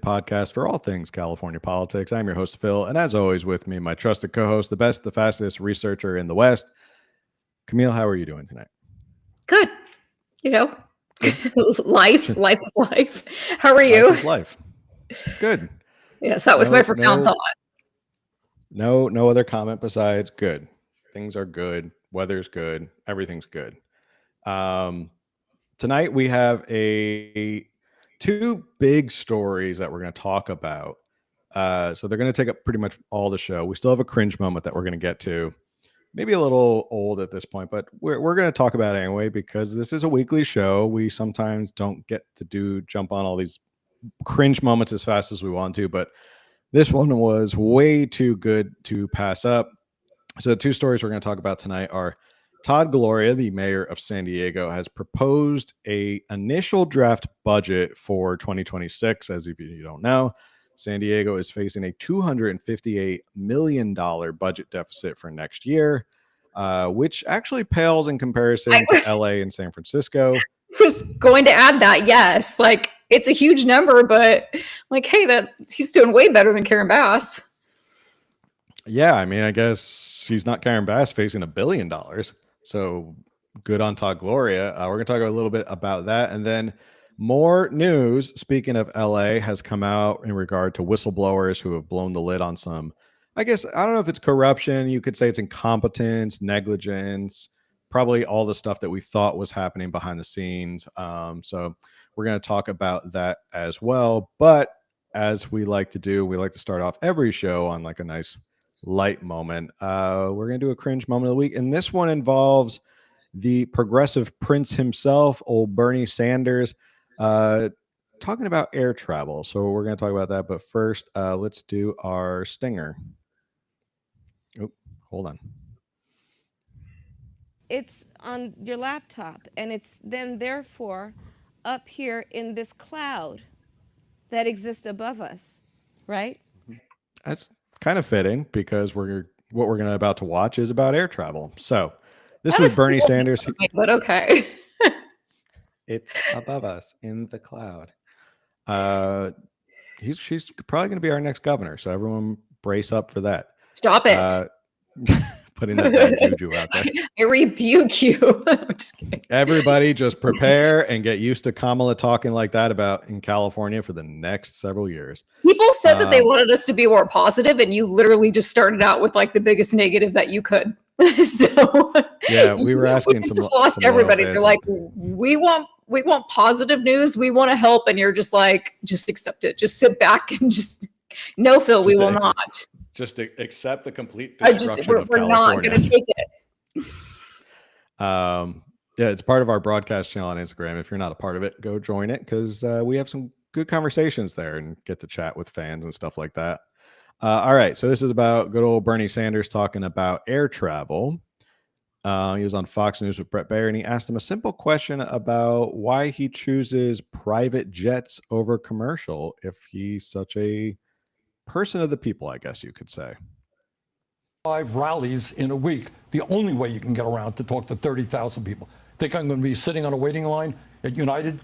podcast for all things California politics. I'm your host, Phil, and as always, with me, my trusted co host, the best, the fastest researcher in the West. Camille, how are you doing tonight? Good. You know, Good. life is life. How are Life you? is life. Good. Yes, that was my No, profound no, thought. no other comment besides good. Things are good. Weather's good. Everything's good. Um, Tonight we have a two big stories that we're going to talk about. So they're going to take up pretty much all the show. We still have a cringe moment that we're going to get to. Maybe a little old at this point, but we're going to talk about it anyway because this is a weekly show. We sometimes don't get to jump on all these cringe moments as fast as we want to, but this one was way too good to pass up. So the two stories we're going to talk about tonight are Todd Gloria, the mayor of San Diego, has proposed a initial draft budget for 2026. As if you don't know, San Diego is facing a $258 million budget deficit for next year, which actually pales in comparison to I LA and San Francisco. was going to add that. Yes, like it's a huge number, but like, hey, that he's doing way better than Karen Bass. Yeah, I mean, I guess he's not Karen Bass facing $1 billion. So good on Todd Gloria. We're going to talk a little bit about that. And then more news, speaking of LA, has come out in regard to whistleblowers who have blown the lid on some, I guess, I don't know if it's corruption. You could say it's incompetence, negligence, probably all the stuff that we thought was happening behind the scenes. So we're going to talk about that as well. But as we like to do, we like to start off every show on like a nice light moment. We're going to do a cringe moment of the week. And this one involves the progressive prince himself, old Bernie Sanders, talking about air travel. So we're going to talk about that. But first, let's do our stinger. Oh, hold on. It's on your laptop, and it's then therefore up here in this cloud that exists above us, right? That's kind of fitting because what we're going to about to watch is about air travel. So this That was is Bernie Sanders. but okay. It's above us in the cloud. She's probably going to be our next governor. So everyone brace up for that. Stop it. Putting that bad juju out there. I rebuke you. I'm just kidding. Everybody just prepare and get used to Kamala talking like that about in California for the next several years. People said that they wanted us to be more positive, and you literally just started out with like the biggest negative that you could. So yeah, we were asking we some just lost some everybody. They're like, we want positive news. We want to help, and you're just like, just accept it. Just sit back and just no, Phil, we will not. Just accept the complete destruction of California. Not going to take it. Yeah, it's part of our broadcast channel on Instagram. If you're not a part of it, go join it because we have some good conversations there and get to chat with fans and stuff like that. All right, so this is about good old Bernie Sanders talking about air travel. He was on Fox News with Brett Baer, and he asked him a simple question about why he chooses private jets over commercial if he's such a person of the people, I guess you could say. 5 rallies in a week. The only way you can get around to talk to 30,000 people. Think I'm going to be sitting on a waiting line at United,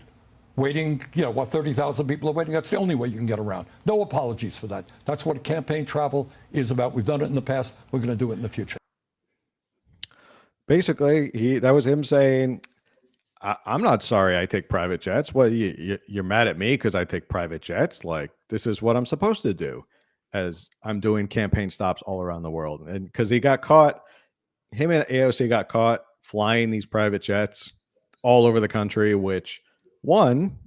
waiting, 30,000 people are waiting. That's the only way you can get around. No apologies for that. That's what campaign travel is about. We've done it in the past. We're going to do it in the future. Basically, that was him saying, I'm not sorry I take private jets. Well, you're mad at me because I take private jets? Like, this is what I'm supposed to do as I'm doing campaign stops all around the world. And because he got caught, him and AOC got caught flying these private jets all over the country, which, one,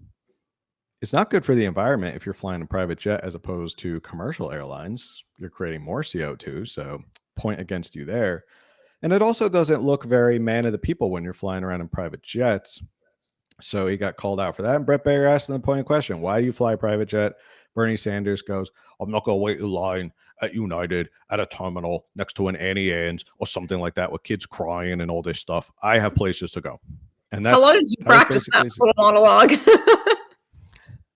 it's not good for the environment if you're flying a private jet as opposed to commercial airlines. You're creating more CO2, so point against you there. And it also doesn't look very man of the people when you're flying around in private jets. So he got called out for that. And Brett Baer asked him the pointed question, why do you fly a private jet? Bernie Sanders goes, I'm not going to wait in line at United at a terminal next to an Annie Ann's or something like that with kids crying and all this stuff. I have places to go. And that's, how long did you practice that little monologue?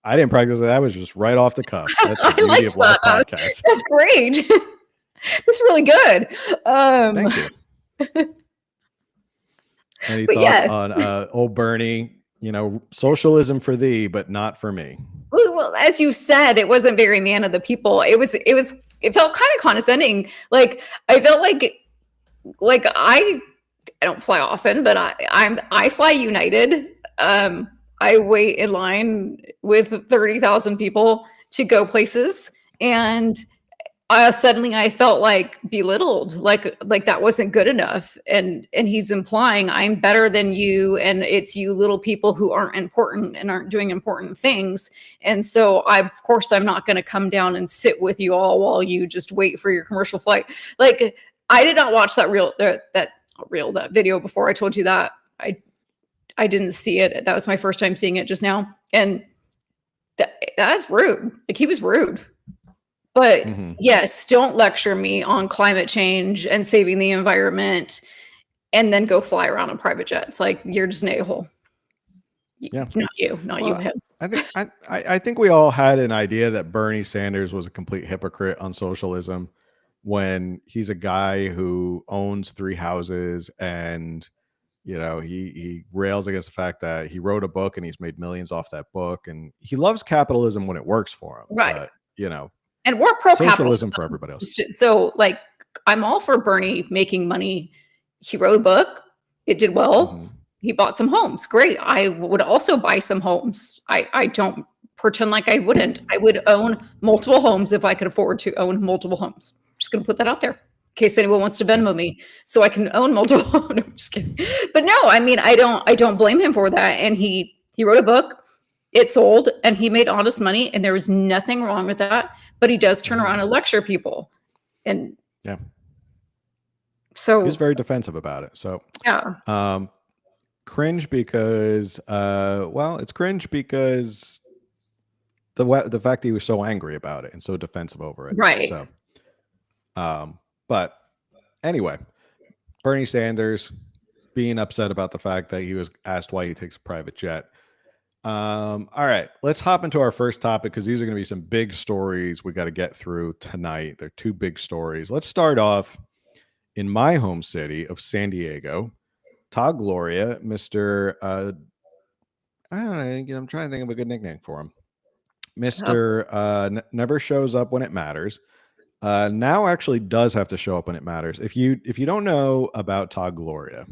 I didn't practice it. That was just right off the cuff. That's the beauty of live podcasts. That's great. That's really good. Thank you. Any thoughts on old Bernie? Socialism for thee, but not for me. Well, Well, as you said, it wasn't very man of the people. It felt kind of condescending. Like I felt like I don't fly often, but I fly United. I wait in line with 30,000 people to go places, and suddenly I felt like belittled, like that wasn't good enough. And he's implying I'm better than you, and it's you little people who aren't important and aren't doing important things. And so of course I'm not going to come down and sit with you all while you just wait for your commercial flight. Like I did not watch that video before. I told you that. I didn't see it. That was my first time seeing it just now. And that's rude. Like he was rude. But yes, don't lecture me on climate change and saving the environment and then go fly around on private jets. Like you're just an a-hole. Yeah. Not you, him. I think we all had an idea that Bernie Sanders was a complete hypocrite on socialism when he's a guy who owns 3 houses and he rails against the fact that he wrote a book and he's made millions off that book, and he loves capitalism when it works for him. Right. But, and we're pro socialism for everybody else. So like I'm all for Bernie making money. He wrote a book. It did well. He bought some homes. Great. I would also buy some homes. I don't pretend like I wouldn't. I would own multiple homes if I could afford to own multiple homes. Just going to put that out there in case anyone wants to Venmo me so I can own multiple. No, I'm just kidding. But no, I mean, I don't blame him for that. And he wrote a book. It sold and he made honest money, and there was nothing wrong with that. But he does turn around and lecture people. And so he's very defensive about it. So cringe because it's cringe because the fact that he was so angry about it and so defensive over it. Right. So but anyway, Bernie Sanders being upset about the fact that he was asked why he takes a private jet. All right, let's hop into our first topic because these are going to be some big stories we got to get through tonight. They're 2 big stories. Let's start off in my home city of San Diego. Todd Gloria, Mr. I don't know, I'm trying to think of a good nickname for him. Mr. Never shows up when it matters. Now actually does have to show up when it matters. If you don't know about Todd Gloria,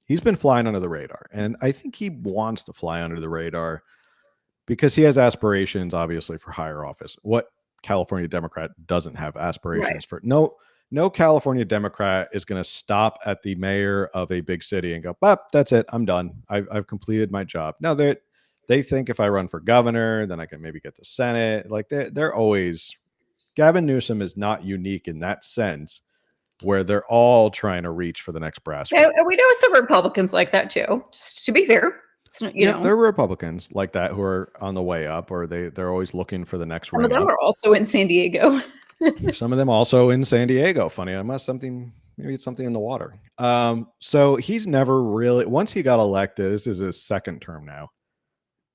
he's been flying under the radar, and I think he wants to fly under the radar because he has aspirations, obviously, for higher office. What California Democrat doesn't have aspirations for? No California Democrat is going to stop at the mayor of a big city and go, that's it. I'm done. I've completed my job. No, they think if I run for governor, then I can maybe get the Senate. Like they're always, Gavin Newsom is not unique in that sense, where they're all trying to reach for the next brass. Yeah, we know some Republicans like that too. Just to be fair, it's not, you know, there are Republicans like that who are on the way up, or they're always looking for the next. Some of them are also in San Diego. Some of them also in San Diego. Funny, maybe it's something in the water. So he's never really, once he got elected, this is his 2nd term now.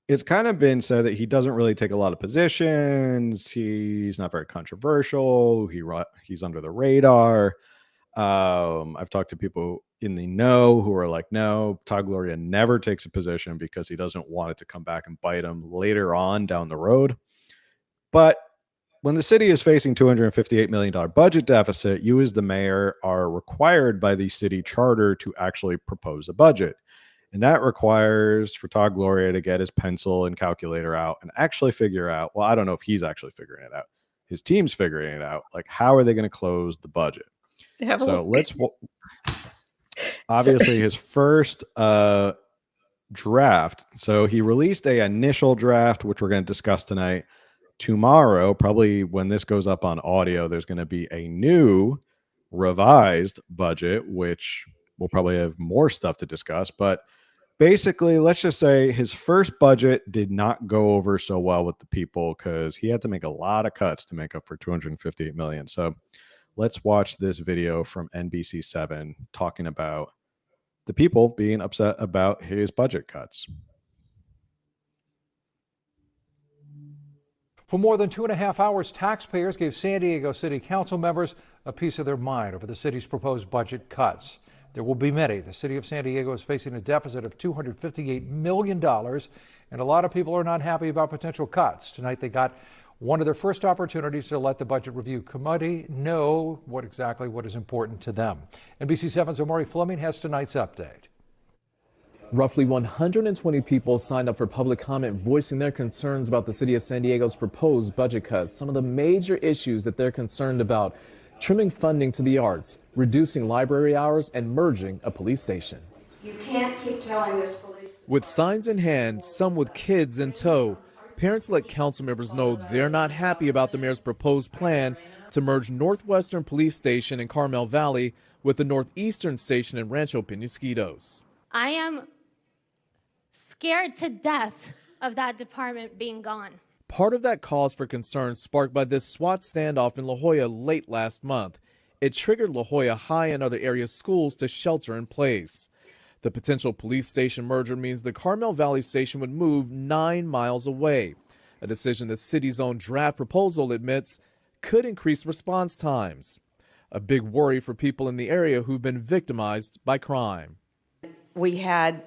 It's kind of been said that he doesn't really take a lot of positions. He's not very controversial. He's under the radar. I've talked to people in the know who are like, no, Todd Gloria never takes a position because he doesn't want it to come back and bite him later on down the road. But when the city is facing $258 million budget deficit, you as the mayor are required by the city charter to actually propose a budget. And that requires for Todd Gloria to get his pencil and calculator out and actually figure out, well, I don't know if he's actually figuring it out. His team's figuring it out. Like, how are they going to close the budget? So obviously his first draft. So he released a initial draft, which we're going to discuss tonight. Tomorrow, probably when this goes up on audio, there's going to be a new revised budget, which we'll probably have more stuff to discuss. But basically, let's just say his first budget did not go over so well with the people because he had to make a lot of cuts to make up for $258 million. So let's watch this video from NBC7 talking about the people being upset about his budget cuts. For more than 2.5 hours, taxpayers gave San Diego City Council members a piece of their mind over the city's proposed budget cuts. There will be many. The city of San Diego is facing a deficit of $258 million, and a lot of people are not happy about potential cuts. Tonight they got one of their first opportunities to let the Budget Review Committee know what is important to them. NBC7's Omari Fleming has tonight's update. Roughly 120 people signed up for public comment voicing their concerns about the city of San Diego's proposed budget cuts. Some of the major issues that they're concerned about: trimming funding to the arts, reducing library hours, and merging a police station. You can't keep telling this police. With signs in hand, some with kids in tow, parents let council members know they're not happy about the mayor's proposed plan to merge Northwestern Police Station in Carmel Valley with the Northeastern Station in Rancho Penasquitos. I am scared to death of that department being gone. Part of that cause for concern sparked by this SWAT standoff in La Jolla late last month. It triggered La Jolla High and other area schools to shelter in place. The potential police station merger means the Carmel Valley station would move 9 miles away, a decision the city's own draft proposal admits could increase response times. A big worry for people in the area who've been victimized by crime. We had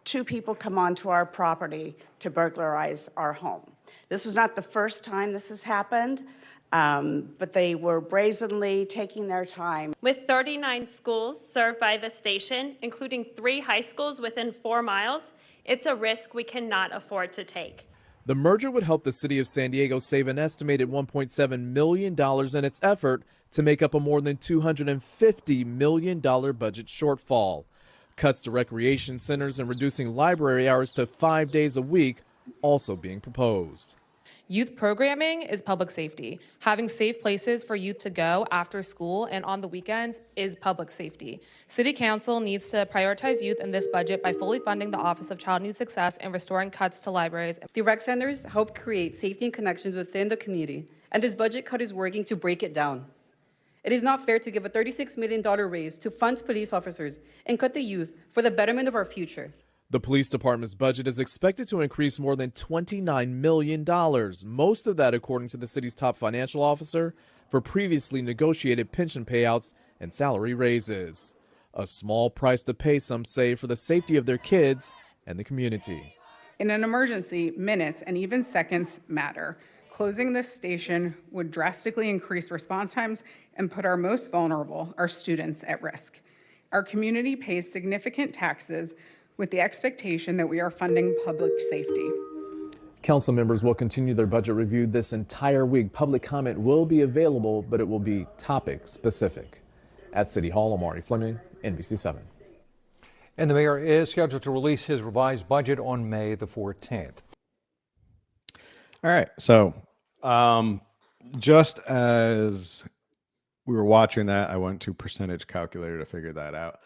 2 people come onto our property to burglarize our home. This was not the first time this has happened, but they were brazenly taking their time. With 39 schools served by the station, including 3 high schools within 4 miles, it's a risk we cannot afford to take. The merger would help the city of San Diego save an estimated $1.7 million in its effort to make up a more than $250 million budget shortfall. Cuts to recreation centers and reducing library hours to 5 days a week also being proposed. Youth programming is public safety. Having safe places for youth to go after school and on the weekends is public safety. City Council needs to prioritize youth in this budget by fully funding the Office of Child and Youth Success and restoring cuts to libraries. The rec centers help create safety and connections within the community, and this budget cut is working to break it down. It is not fair to give a $36 million raise to fund police officers and cut the youth for the betterment of our future. The police department's budget is expected to increase more than $29 million, most of that, according to the city's top financial officer, for previously negotiated pension payouts and salary raises. A small price to pay, some say, for the safety of their kids and the community. In an emergency, minutes and even seconds matter. Closing this station would drastically increase response times and put our most vulnerable, our students, at risk. Our community pays significant taxes with the expectation that we are funding public safety. Council members will continue their budget review this entire week. Public comment will be available, but it will be topic specific. At City Hall, Omari Fleming, NBC7. And the mayor is scheduled to release his revised budget on May the 14th. All right. So just as we were watching that, I went to percentage calculator to figure that out.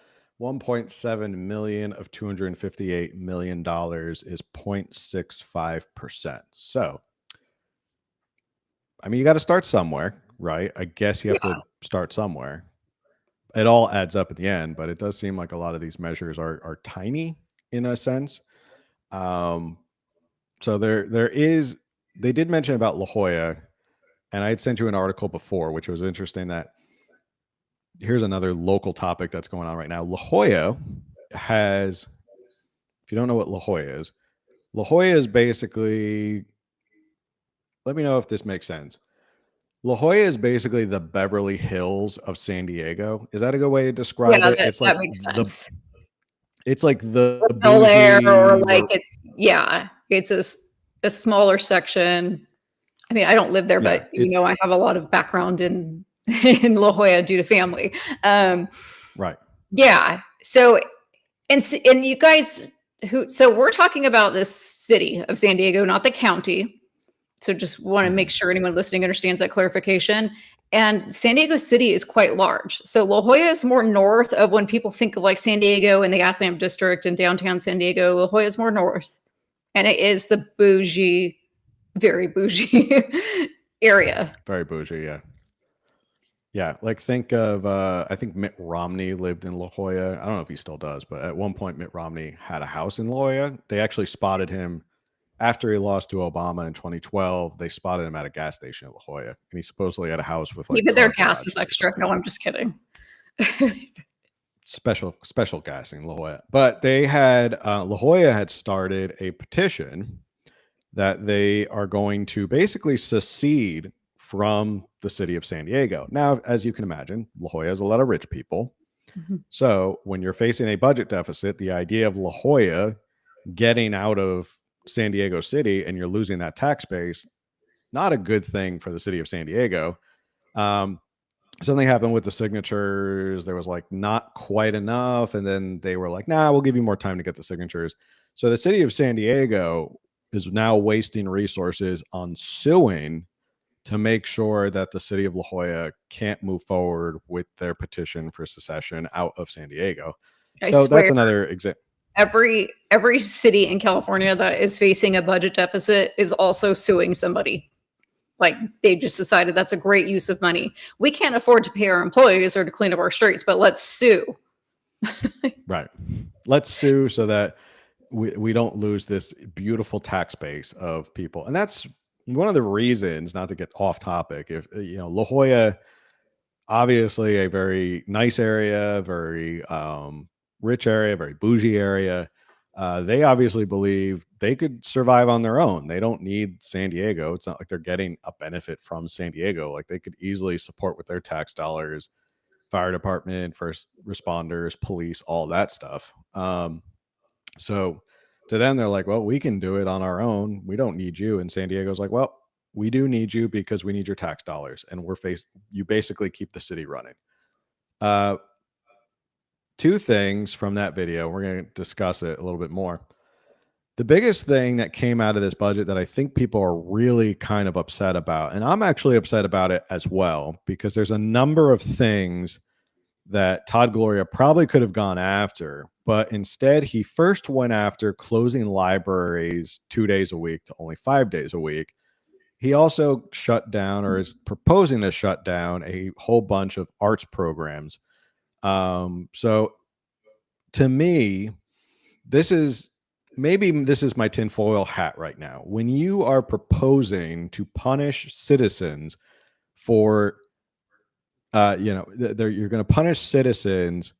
1.7 million of $258 million is 0.65%. So, I mean, you got to start somewhere, right? I guess you have to start somewhere. It all adds up at the end, but it does seem like a lot of these measures are tiny in a sense. So they did mention about La Jolla, and I had sent you an article before, which was interesting that here's another local topic that's going on right now. La Jolla has, if you don't know what La Jolla is basically, let me know if this makes sense. La Jolla is basically the Beverly Hills of San Diego. Is that a good way to describe it? It's like that makes sense. It's like the Bel Air, or like it's a smaller section. I mean, I don't live there, but you know, I have a lot of background in La Jolla due to family. Right. Yeah. So, and you guys so we're talking about this city of San Diego, not the county. So just want to make sure anyone listening understands that clarification. And San Diego City is quite large. So La Jolla is more north of when people think of like San Diego and the gas lamp district and downtown San Diego. La Jolla is more north. And it is the bougie, very bougie area. Very bougie, yeah. Yeah, like think of, I think Mitt Romney lived in La Jolla. I don't know if he still does, but at one point Mitt Romney had a house in La Jolla. They actually spotted him after he lost to Obama in 2012. They spotted him at a gas station in La Jolla, and he supposedly had a house with like. Even their gas is extra. No, I'm just kidding. special guys in La Jolla. But they had La Jolla had started a petition that they are going to basically secede from the city of San Diego. Now, as you can imagine, La Jolla has a lot of rich people. So when you're facing a budget deficit, the idea of La Jolla getting out of San Diego City and you're losing that tax base, not a good thing for the city of San Diego. Something happened with the signatures. There was like not quite enough. And then they were like, nah, we'll give you more time to get the signatures. So the city of San Diego is now wasting resources on suing to make sure that the city of La Jolla can't move forward with their petition for secession out of San Diego. So that's another example. Every city in California that is facing a budget deficit is also suing somebody. Like they just decided that's a great use of money. We can't afford to pay our employees or to clean up our streets, but let's sue. Right. Let's sue so that we don't lose this beautiful tax base of people. And that's one of the reasons, not to get off topic, if La Jolla, obviously a very nice area, very rich area, very bougie area. They obviously believe they could survive on their own. They don't need San Diego. It's not like they're getting a benefit from San Diego. Like they could easily support with their tax dollars, fire department, first responders, police, all that stuff. So to them, they're like, well, we can do it on our own. We don't need you. And San Diego's like, well, we do need you because we need your tax dollars. And you basically keep the city running. Two things from that video. We're going to discuss it a little bit more. The biggest thing that came out of this budget that I think people are really kind of upset about, and I'm actually upset about it as well, because there's a number of things that Todd Gloria probably could have gone after, but instead he first went after closing libraries 2 days a week to only 5 days a week. He also shut down, or is proposing to shut down, a whole bunch of arts programs. So to me, this is my tinfoil hat right now. When you are proposing to punish citizens for you're going to punish citizens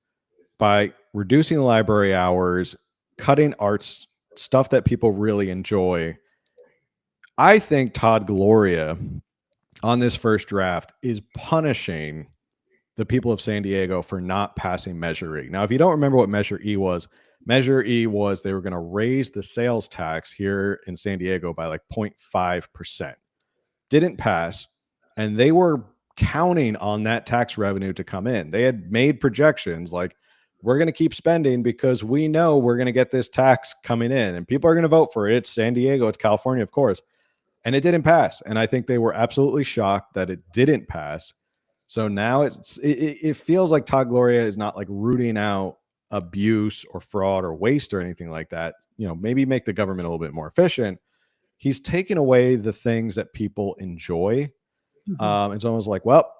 by reducing library hours, cutting arts, stuff that people really enjoy. I think Todd Gloria on this first draft is punishing the people of San Diego for not passing Measure E. Now, if you don't remember what Measure E was they were going to raise the sales tax here in San Diego by like 0.5%. Didn't pass. And they were counting on that tax revenue to come in. They had made projections like, we're going to keep spending because we know we're going to get this tax coming in and people are going to vote for it. It's San Diego, it's California, of course. And it didn't pass. And I think they were absolutely shocked that it didn't pass. So now it feels like Todd Gloria is not like rooting out abuse or fraud or waste or anything like that. Maybe make the government a little bit more efficient. He's taking away the things that people enjoy. It's almost like, well,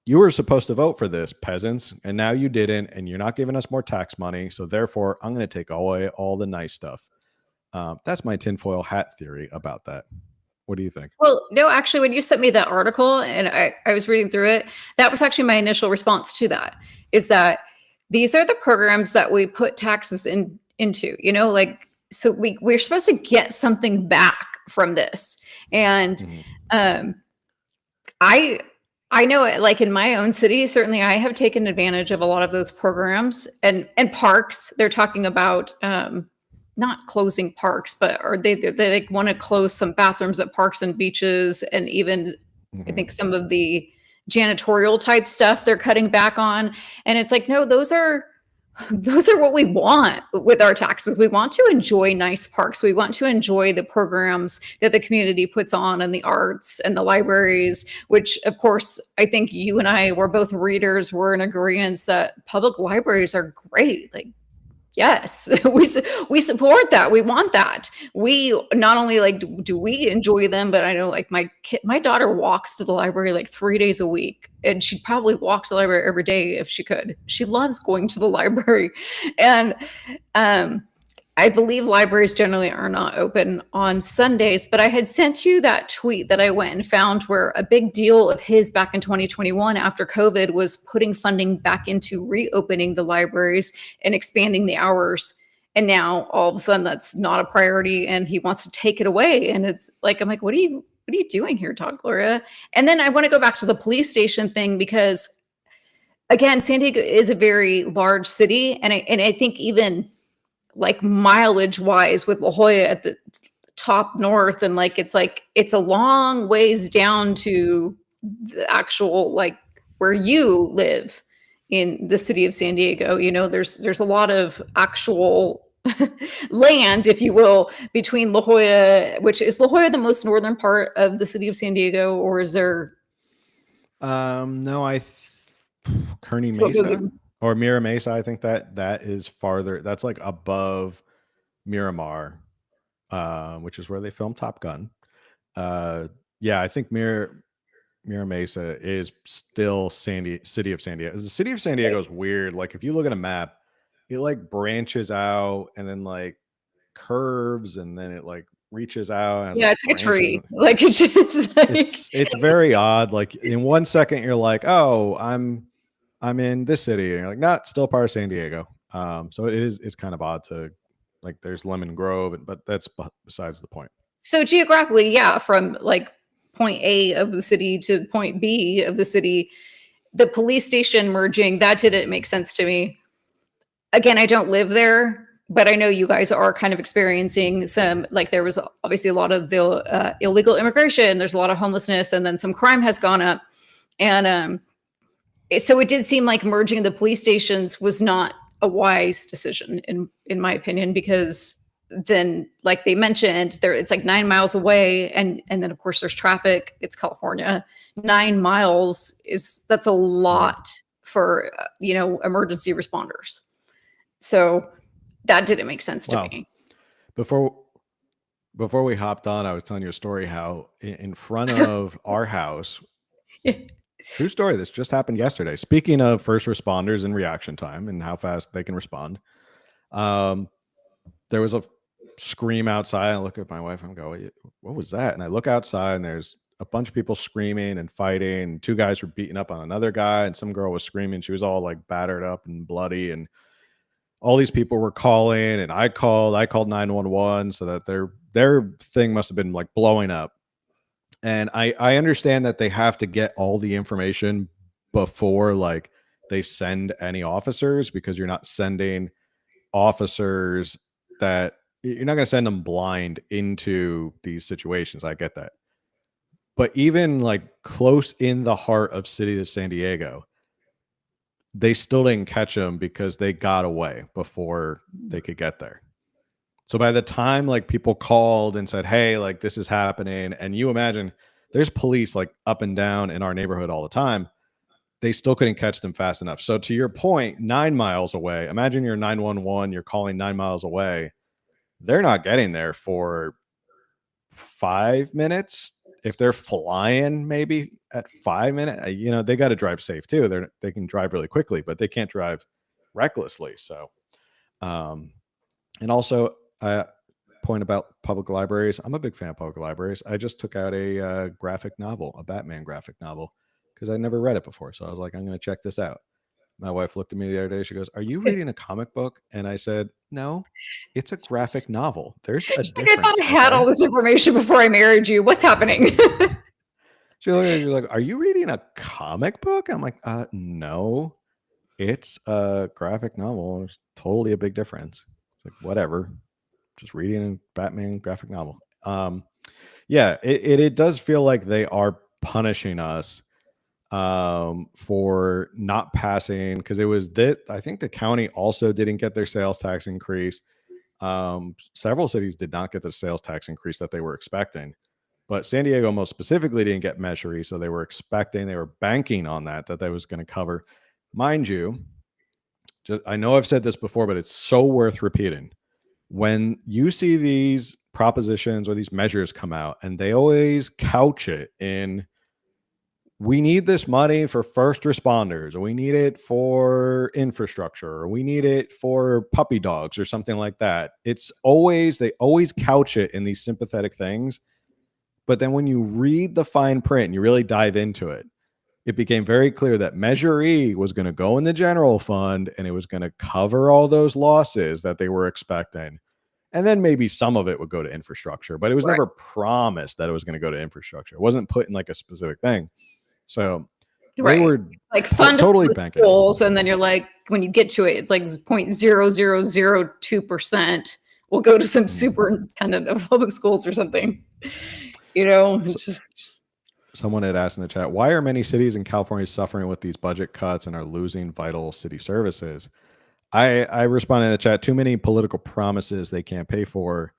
you were supposed to vote for this, peasants, and now you didn't, and you're not giving us more tax money. So therefore, I'm going to take away all the nice stuff. That's my tinfoil hat theory about that. What do you think? Well, no, actually, when you sent me that article and I was reading through it, that was actually my initial response to that, is that these are the programs that we put taxes into, so we're supposed to get something back from this. And I know it, like in my own city, certainly I have taken advantage of a lot of those programs and parks. They're talking about not closing parks, but they want to close some bathrooms at parks and beaches, and even I think some of the janitorial type stuff they're cutting back on. And it's like, no, those are what we want with our taxes. We want to enjoy nice parks. We want to enjoy the programs that the community puts on, and the arts and the libraries, which of course, I think you and I were both readers. We're in agreement that public libraries are great. Like, yes, we support that. We want that. We not only do we enjoy them, but I know like my daughter walks to the library like 3 days a week, and she'd probably walk to the library every day if she could. She loves going to the library. And I believe libraries generally are not open on Sundays, but I had sent you that tweet that I went and found where a big deal of his back in 2021 after COVID was putting funding back into reopening the libraries and expanding the hours. And now all of a sudden that's not a priority and he wants to take it away. And it's like, I'm like, what are you doing here, Todd Gloria? And then I want to go back to the police station thing because again, San Diego is a very large city. And I think even like mileage wise with La Jolla at the top north and it's a long ways down to the actual like where you live in the city of San Diego. You know, there's a lot of actual land, if you will, between La Jolla, which is La Jolla the most northern part of the city of San Diego, or is there no, Kearney So those Mesa are- or Mira Mesa. I think that is farther. That's like above Miramar, which is where they filmed Top Gun. Yeah, I think Mira Mesa is still city of San Diego. The city of San Diego is weird. Like if you look at a map, it like branches out and then like curves and then it like reaches out. And has, yeah, like, it's like a branches tree. and- Like it's just like it's very odd. Like in 1 second you're like, oh, I'm in this city, and you're like, not still part of San Diego. So it's kind of odd to like there's Lemon Grove, but that's besides the point. so geographically, yeah, from like point A of the city to point B of the city, the police station merging, that didn't make sense to me. Again, I don't live there, but I know you guys are kind of experiencing some, like there was obviously a lot of the illegal immigration, there's a lot of homelessness, and then some crime has gone up. And so it did seem like merging the police stations was not a wise decision in my opinion, because then like they mentioned there, it's like 9 miles away. And then of course there's traffic. It's California. 9 miles that's a lot for, emergency responders. So that didn't make sense to me. Before we hopped on, I was telling you a story how in front of our house, true story, this just happened yesterday. Speaking of first responders and reaction time and how fast they can respond, there was a scream outside. I look at my wife and go, what was that? And I look outside and there's a bunch of people screaming and fighting. And 2 guys were beating up on another guy, and some girl was screaming. She was all like battered up and bloody, and all these people were calling, and I called 911 so that their thing must have been like blowing up. And I understand that they have to get all the information before like they send any officers, because you're not sending officers that you're not going to send them blind into these situations. I get that. But even like close in the heart of city of San Diego, they still didn't catch them because they got away before they could get there. So by the time like people called and said, hey, like this is happening, and you imagine there's police like up and down in our neighborhood all the time, they still couldn't catch them fast enough. So to your point, 9 miles away, imagine you're 911, you're calling 9 miles away. They're not getting there for 5 minutes. If they're flying, maybe at 5 minutes, they got to drive safe too. They can drive really quickly, but they can't drive recklessly. So, and also point about public libraries. I'm a big fan of public libraries. I just took out a graphic novel, a Batman graphic novel, because I never read it before. So I was like, I'm going to check this out. My wife looked at me the other day. She goes, are you reading a comic book? And I said, no, it's a graphic novel. There's a difference. I thought I had all this information before I married you. What's happening? She looked at me, she's like, are you reading a comic book? I'm like, no, it's a graphic novel. There's totally a big difference. It's like, whatever, just reading a Batman graphic novel. Yeah, it does feel like they are punishing us for not passing, because it was that I think the county also didn't get their sales tax increase. Several cities did not get the sales tax increase that they were expecting, but San Diego most specifically didn't get Measure, so they were banking on that was going to cover. Mind you, I know I've said this before, but it's so worth repeating. When you see these propositions or these measures come out, and they always couch it in we need this money for first responders, or we need it for infrastructure, or we need it for puppy dogs or something like that. It's always, they always couch it in these sympathetic things. But then when you read the fine print and you really dive into it, it became very clear that Measure E was going to go in the general fund and it was going to cover all those losses that they were expecting. And then maybe some of it would go to infrastructure, but it was never promised that it was going to go to infrastructure. It wasn't put in like a specific thing. So they were like fund totally the banking. schools, and then you're like, when you get to it, it's like 0.0002% will go to some superintendent of public schools or something. It's just. Someone had asked in the chat, why are many cities in California suffering with these budget cuts and are losing vital city services? I responded in the chat, too many political promises they can't pay for.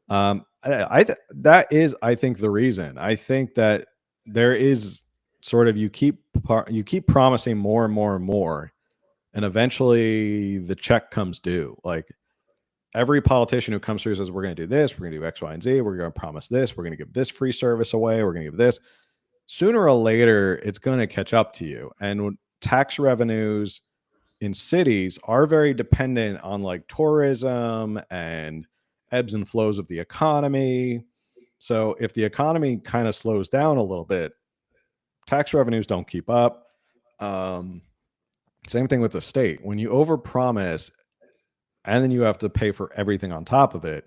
That is, I think, the reason. I think that there is sort of, you keep promising more and more and more, and eventually the check comes due. Like every politician who comes through says, we're going to do this, we're going to do X, Y, and Z, we're going to promise this, we're going to give this free service away, we're going to give this. Sooner or later, it's going to catch up to you. And tax revenues in cities are very dependent on like tourism and ebbs and flows of the economy. So if the economy kind of slows down a little bit, tax revenues don't keep up. Same thing with the state. When you overpromise and then you have to pay for everything on top of it,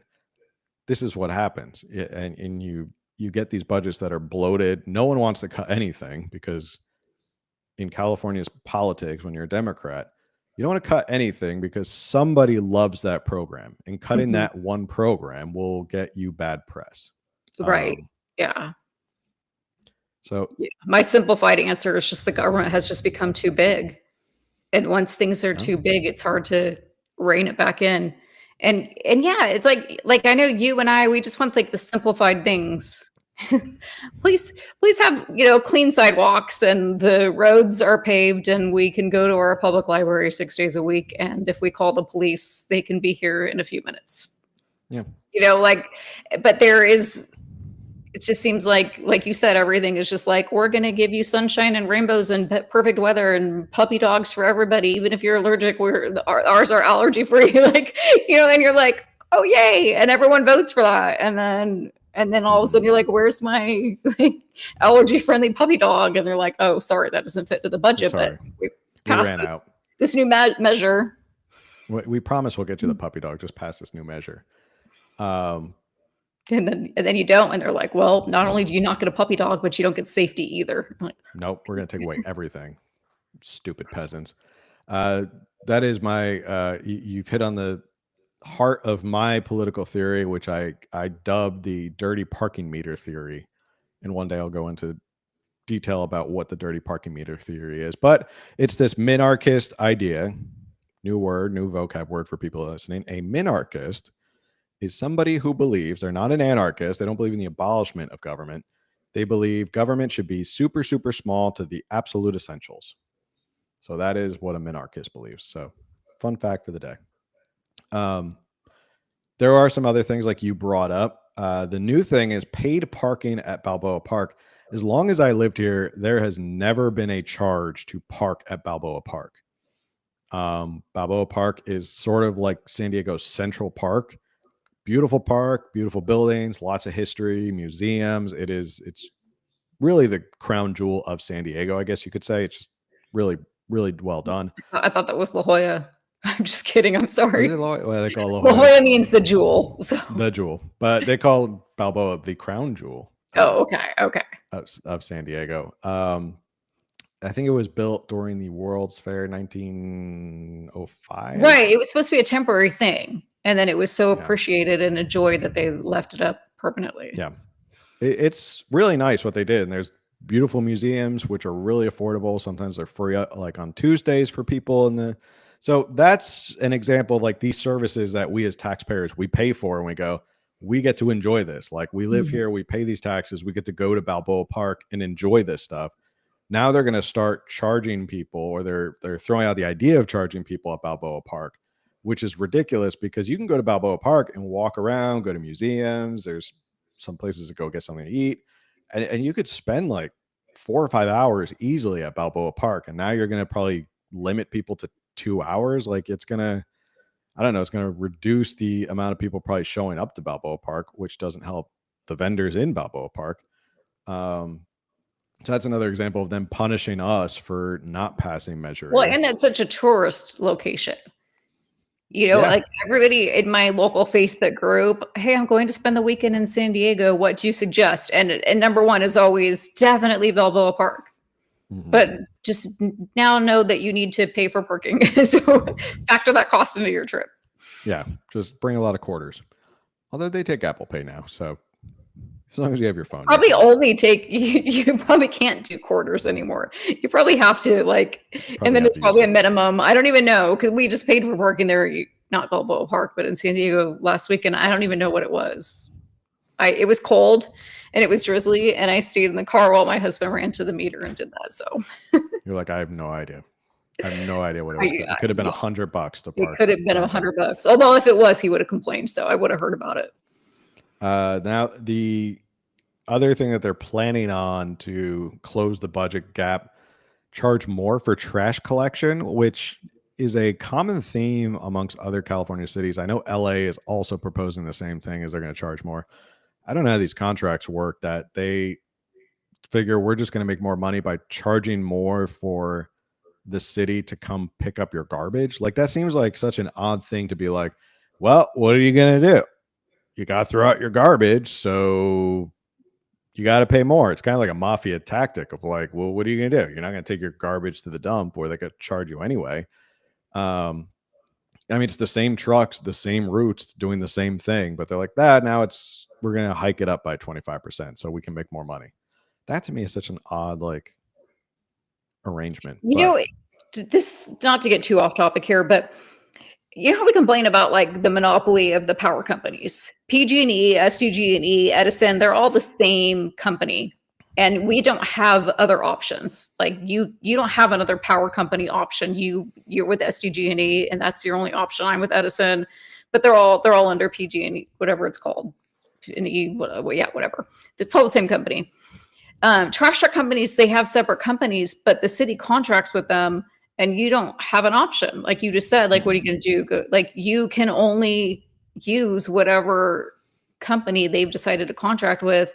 this is what happens. And you get these budgets that are bloated. No one wants to cut anything, because in California's politics, when you're a Democrat, you don't want to cut anything because somebody loves that program, and cutting that one program will get you bad press. Right. Yeah. So my simplified answer is just the government has just become too big. And once things are too big, it's hard to rein it back in. And yeah, it's like I know you and I, we just want like the simplified things. please have, clean sidewalks and the roads are paved and we can go to our public library 6 days a week. And if we call the police, they can be here in a few minutes. Yeah. But there is, it just seems like you said, everything is just like, we're going to give you sunshine and rainbows and perfect weather and puppy dogs for everybody. Even if you're allergic, ours are allergy free. And you're like, oh, yay. And everyone votes for that. And then all of a sudden you're like, where's my allergy friendly puppy dog? And they're like, oh, sorry, that doesn't fit to the budget. But we passed this new measure. We promise we'll get you the puppy dog. Just pass this new measure. And then you don't, and they're like, well, not only do you not get a puppy dog, but you don't get safety either. I'm like, nope, we're gonna take away everything. Stupid peasants. That is my you've hit on the heart of my political theory, which I dubbed the dirty parking meter theory. And one day I'll go into detail about what the dirty parking meter theory is. But it's this minarchist idea, new word, new vocab word for people listening. A minarchist is somebody who believes, they're not an anarchist, they don't believe in the abolishment of government. They believe government should be super, super small to the absolute essentials. So that is what a minarchist believes. So fun fact for the day. There are some other things like you brought up. The new thing is paid parking at Balboa Park. As long as I lived here, there has never been a charge to park at Balboa Park. Balboa Park is sort of like San Diego's Central Park. Beautiful park, beautiful buildings, lots of history, museums. It's really the crown jewel of San Diego, I guess you could say. It's just really, really well done. I thought that was La Jolla. I'm just kidding. I'm sorry. Well, they call La Jolla means the jewel. So. The jewel, but they call Balboa the crown jewel. Okay. Of San Diego. I think it was built during the World's Fair 1905. Right. It was supposed to be a temporary thing. And then it was so appreciated and enjoyed that they left it up permanently. Yeah. It's really nice what they did. And there's beautiful museums, which are really affordable. Sometimes they're free, like on Tuesdays for people. So that's an example of like these services that we as taxpayers, we pay for and we go, we get to enjoy this. Like we live here, we pay these taxes, we get to go to Balboa Park and enjoy this stuff. Now they're going to start charging people, or they're throwing out the idea of charging people at Balboa Park, which is ridiculous because you can go to Balboa Park and walk around, go to museums. There's some places to go get something to eat. And you could spend like 4 or 5 hours easily at Balboa Park, and now you're going to probably limit people to 2 hours. Like, it's going to, I don't know, it's going to reduce the amount of people probably showing up to Balboa Park, which doesn't help the vendors in Balboa Park. So that's another example of them punishing us for not passing Measure Well, A. and that's such a tourist location. You know, Yeah. like everybody in my local Facebook group, hey, I'm going to spend the weekend in San Diego. What do you suggest? And number one is always definitely Balboa Park. But just now know that you need to pay for parking. So factor that cost into your trip. Yeah, just bring a lot of quarters. Although they take Apple Pay now, so as long as you have your phone. Probably only take, you probably can't do quarters anymore. You probably have to and then it's probably a minimum. I don't even know, because we just paid for parking there, not Balboa Park, but in San Diego last weekend. I don't even know what it was. It was cold and it was drizzly, and I stayed in the car while my husband ran to the meter and did that. So you're like, I have no idea. I have no idea what it was. It could have been $100 to park. It could have been $100. Although if it was, he would have complained. So I would have heard about it. Now the other thing that they're planning on to close the budget gap, charge more for trash collection, which is a common theme amongst other California cities. I know LA is also proposing the same thing, as they're going to charge more. I don't know how these contracts work, that they figure we're just going to make more money by charging more for the city to come pick up your garbage. Like, that seems like such an odd thing to be like, well, what are you going to do? You got to throw out your garbage, so you got to pay more. It's kind of like a mafia tactic of like, well, what are you going to do? You're not going to take your garbage to the dump where they could charge you anyway. I mean, it's the same trucks, the same routes, doing the same thing, but they're like, now we're going to hike it up by 25% so we can make more money. That to me is such an odd, arrangement. You know, this, not to get too off topic here, but you know how we complain about the monopoly of the power companies, PG&E, SDG&E, Edison, they're all the same company. And we don't have other options. Like you don't have another power company option. You're with SDG&E, and that's your only option. I'm with Edison, but they're all under PG&E, whatever it's called. Whatever. It's all the same company. Trash truck companies, they have separate companies, but the city contracts with them, and you don't have an option. Like you just said, what are you going to do? You can only use whatever company they've decided to contract with.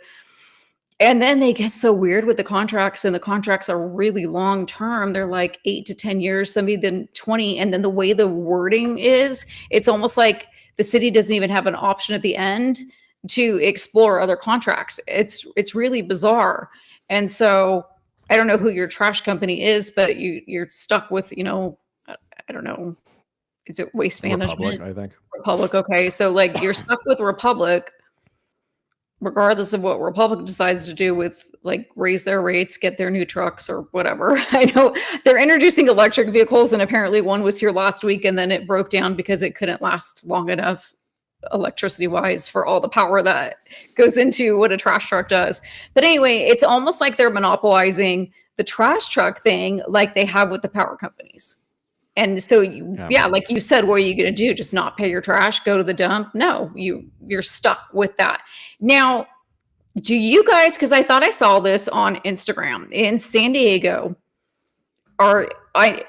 And then they get so weird with the contracts, and the contracts are really long term. They're like 8 to 10 years, some even 20. And then the way the wording is, it's almost like the city doesn't even have an option at the end to explore other contracts. It's really bizarre. And so I don't know who your trash company is, but you're stuck with, I don't know. Is it Waste Management? Republic, I think. Republic. Okay. So you're stuck with Republic, regardless of what Republic decides to do with raise their rates, get their new trucks or whatever. I know they're introducing electric vehicles, and apparently one was here last week, and then it broke down because it couldn't last long enough electricity wise for all the power that goes into what a trash truck does. But anyway, it's almost like they're monopolizing the trash truck thing like they have with the power companies. And so like you said, what are you going to do? Just not pay your trash, go to the dump? No, you're stuck with that. Now, do you guys, because I thought I saw this on Instagram in San Diego,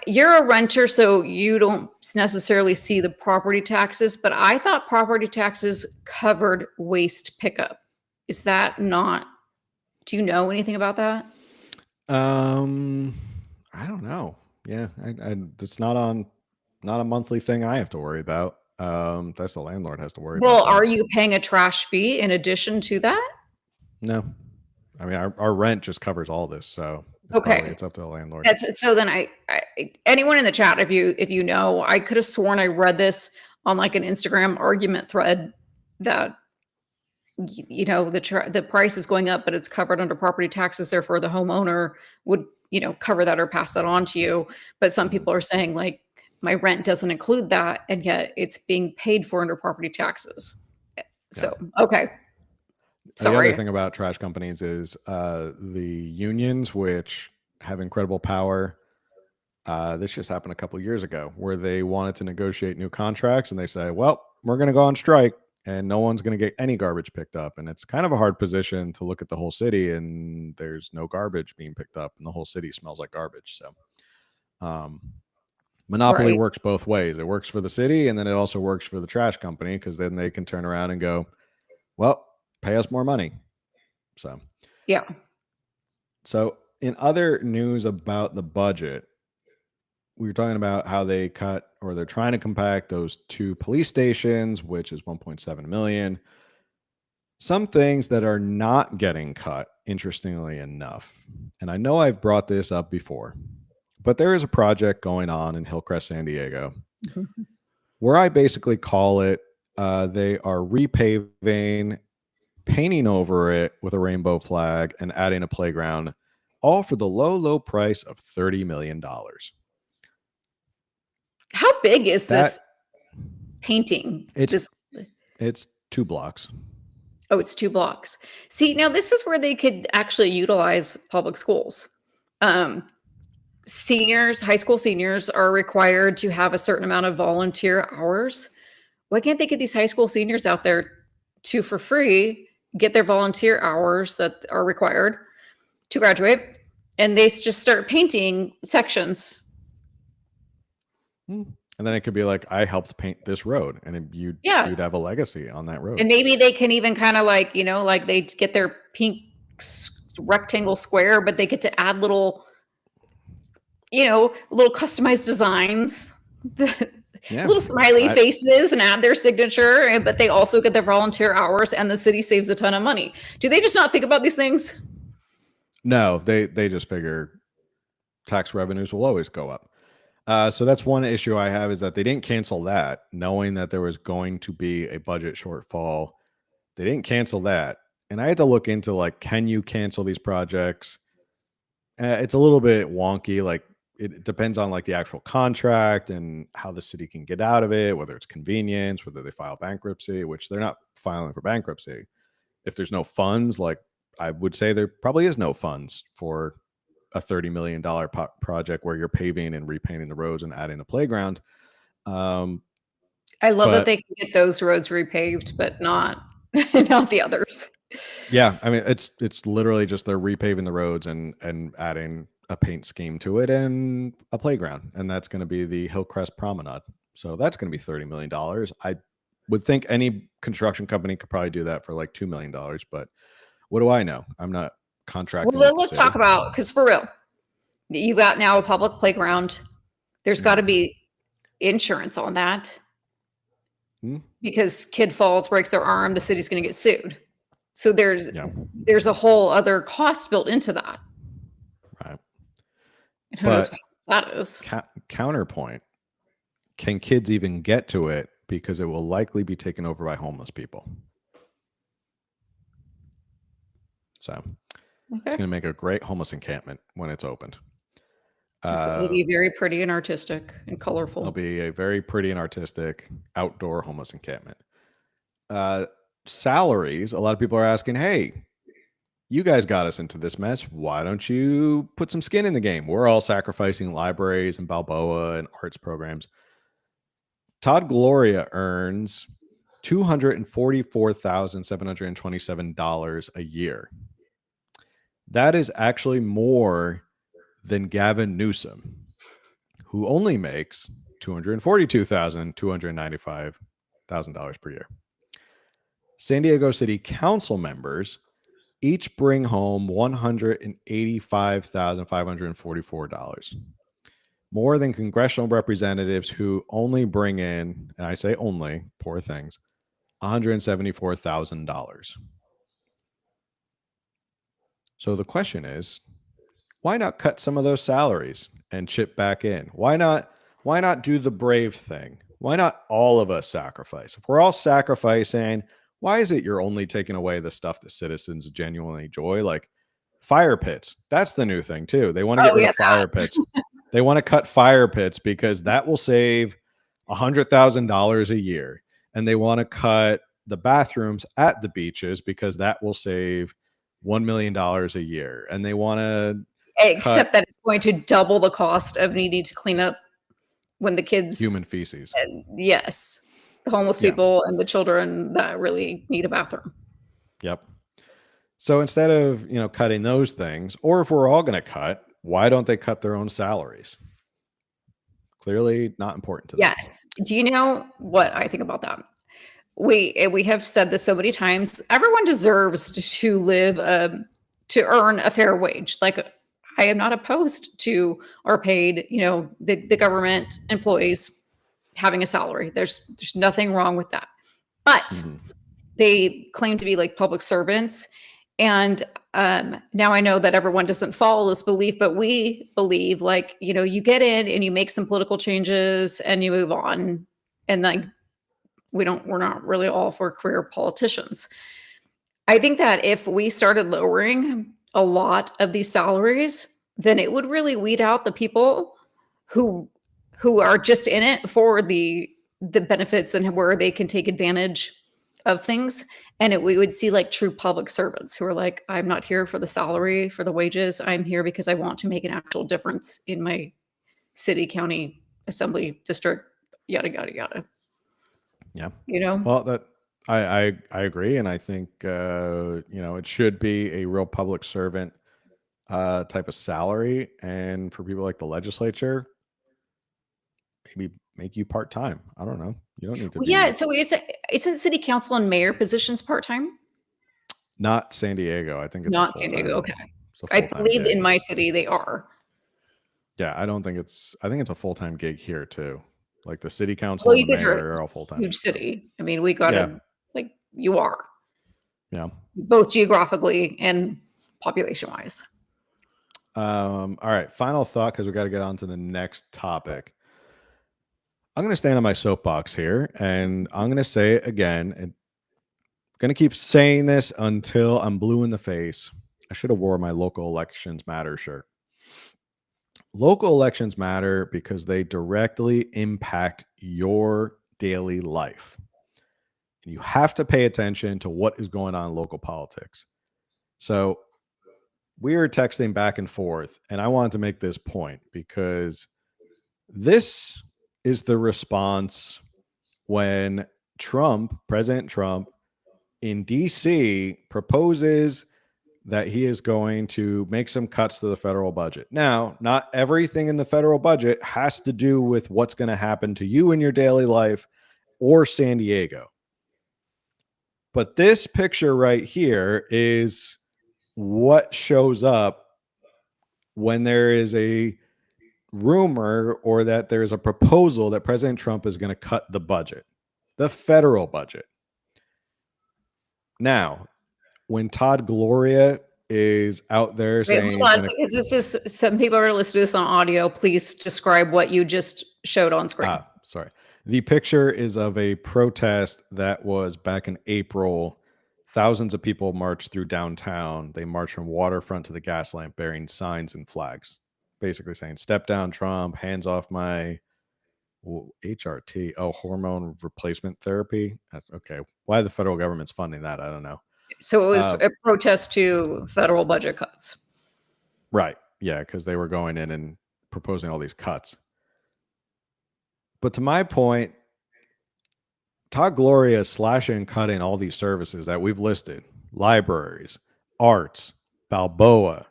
you're a renter, so you don't necessarily see the property taxes, but I thought property taxes covered waste pickup. Is that not? Do you know anything about that? I don't know. Yeah, it's not a monthly thing I have to worry about. That's the landlord has to worry about. Well, are you paying a trash fee in addition to that? No. I mean, our rent just covers all this, so it's up to the landlord. So then I anyone in the chat, if you know, I could have sworn I read this on an Instagram argument thread that the price is going up, but it's covered under property taxes, therefore the homeowner would cover that or pass that on to you. But some people are saying my rent doesn't include that, and yet it's being paid for under property taxes. So okay. The other thing about trash companies is the unions, which have incredible power. This just happened a couple of years ago, where they wanted to negotiate new contracts, and they say, well, we're going to go on strike. and no one's going to get any garbage picked up. And it's kind of a hard position to look at the whole city and there's no garbage being picked up and the whole city smells like garbage. So monopoly works both ways. It works for the city, and then it also works for the trash company, because then they can turn around and go, well, pay us more money. So yeah. So in other news about the budget, we were talking about how they cut, or they're trying to compact those 2 police stations, which is 1.7 million. Some things that are not getting cut, interestingly enough, and I know I've brought this up before, but there is a project going on in Hillcrest, San Diego, where I basically call it, they are repaving, painting over it with a rainbow flag, and adding a playground, all for the low price of $30 million. How big is this painting? It's 2 blocks. Oh, it's 2 blocks. See, now this is where they could actually utilize public schools. Seniors, high school seniors, are required to have a certain amount of volunteer hours. Why can't they get these high school seniors out there to, for free, get their volunteer hours that are required to graduate, and they just start painting sections? And then it could be like, I helped paint this road, and you'd have a legacy on that road. And maybe they can even kind of like, like they get their pink rectangle square, but they get to add little, little customized designs, little smiley faces, and add their signature, but they also get their volunteer hours, and the city saves a ton of money. Do they just not think about these things? No, they just figure tax revenues will always go up. So that's one issue I have, is that they didn't cancel that, knowing that there was going to be a budget shortfall. They didn't cancel that. And I had to look into, like, can you cancel these projects? It's a little bit wonky. Like, it depends on, like, the actual contract and how the city can get out of it, whether it's convenience, whether they file bankruptcy, which they're not filing for bankruptcy. If there's no funds, like, I would say there probably is no funds for a $30 million project where you're paving and repainting the roads and adding a playground. I love that they can get those roads repaved, but not the others. Yeah, I mean, it's literally just they're repaving the roads and adding a paint scheme to it and a playground, and that's going to be the Hillcrest Promenade. So that's going to be $30 million. I would think any construction company could probably do that for like $2 million, but what do I know? I'm not contracting. Well, let's talk about, because for real, you got now a public playground. There's got to be insurance on that, because kid falls, breaks their arm, the city's going to get sued. So there's a whole other cost built into that. Right. And who knows what that is? Counterpoint: can kids even get to it, because it will likely be taken over by homeless people? So it's going to make a great homeless encampment when it's opened. It'll be very pretty and artistic and colorful. It'll be a very pretty and artistic outdoor homeless encampment. Salaries. A lot of people are asking, hey, you guys got us into this mess. Why don't you put some skin in the game? We're all sacrificing libraries and Balboa and arts programs. Todd Gloria earns $244,727 a year. That is actually more than Gavin Newsom, who only makes $242,295 per year. San Diego City Council members each bring home $185,544, more than congressional representatives who only bring in, and I say only, poor things, $174,000. So the question is, why not cut some of those salaries and chip back in? Why not do the brave thing? Why not all of us sacrifice? If we're all sacrificing, why is it you're only taking away the stuff that citizens genuinely enjoy, like fire pits? That's the new thing too. They want to get rid of fire pits. They want to cut fire pits because that will save $100,000 a year. And they want to cut the bathrooms at the beaches because that will save $1 million a year. And they want to that it's going to double the cost of needing to clean up when the kids human feces. Yes. the homeless Yeah. people and the children that really need a bathroom. Yep. So instead of, cutting those things, or if we're all going to cut, why don't they cut their own salaries? Clearly not important to them. Yes. Do you know what I think about that? We have said this so many times. Everyone deserves to live, to earn a fair wage. Like, I am not opposed to or paid, the government employees having a salary. There's nothing wrong with that. But they claim to be like public servants. And now I know that everyone doesn't follow this belief, but we believe, like, you get in and you make some political changes and you move on. And like, we're not really all for career politicians. I think that if we started lowering a lot of these salaries, then it would really weed out the people who are just in it for the benefits and where they can take advantage of things. And we would see like true public servants who are like, I'm not here for the salary, for the wages. I'm here because I want to make an actual difference in my city, county, assembly, district, yada, yada, yada. Yeah. You know? Well, that I agree, and I think it should be a real public servant type of salary, and for people like the legislature, maybe make you part time. I don't know. You don't need to Well, be. yeah. So isn't city council and mayor positions part time? Not San Diego. I think it's Not San Diego. Okay. It's a I full-time believe gig. in my city they are. Yeah, I don't think it's. I think it's a full-time gig here too. Like the city council Well, and you the guys are mayor are all a full-time. huge city. I mean, we got Yeah. to, like, you are, Yeah. both geographically and population wise. All right. Final thought, because we got to get on to the next topic. I'm going to stand on my soapbox here, and I'm going to say it again. And going to keep saying this until I'm blue in the face. I should have wore my local elections matter shirt. Local elections matter because they directly impact your daily life. And you have to pay attention to what is going on in local politics. So we were texting back and forth, and I wanted to make this point because this is the response when President Trump in DC proposes that he is going to make some cuts to the federal budget. Now, not everything in the federal budget has to do with what's going to happen to you in your daily life or San Diego. But this picture right here is what shows up when there is a rumor or that there's a proposal that President Trump is going to cut the budget, the federal budget. Now, when Todd Gloria is out there saying, hold on, because this is, some people are listening to this on audio. Please describe what you just showed on screen. Sorry. The picture is of a protest that was back in April. Thousands of people marched through downtown. They marched from Waterfront to the gas lamp bearing signs and flags, basically saying, step down, Trump, hands off my HRT. Oh, hormone replacement therapy. Okay. Why the federal government's funding that, I don't know. So it was a protest to federal budget cuts. Right. Yeah, because they were going in and proposing all these cuts. But to my point, Todd Gloria is slashing and cutting all these services that we've listed: libraries, arts, Balboa,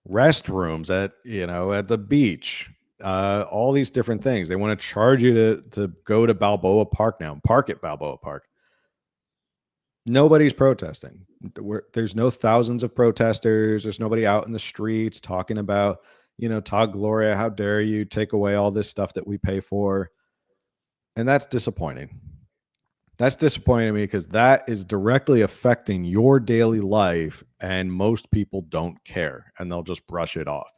restrooms at the beach, all these different things. They want to charge you to go to Balboa Park now, park at Balboa Park. Nobody's protesting. There's no thousands of protesters. There's nobody out in the streets talking about, Todd Gloria, how dare you take away all this stuff that we pay for. And that's disappointing. That's disappointing to me because that is directly affecting your daily life, and most people don't care and they'll just brush it off.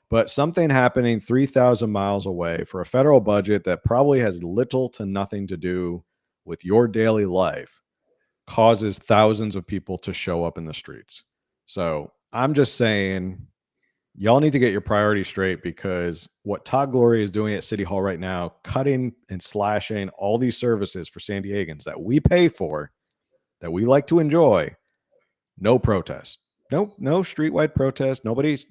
But something happening 3,000 miles away for a federal budget that probably has little to nothing to do with your daily life causes thousands of people to show up in the streets. So I'm just saying, y'all need to get your priorities straight, because what Todd Gloria is doing at City Hall right now, cutting and slashing all these services for San Diegans that we pay for, that we like to enjoy, no protest. No streetwide protest. Nobody's,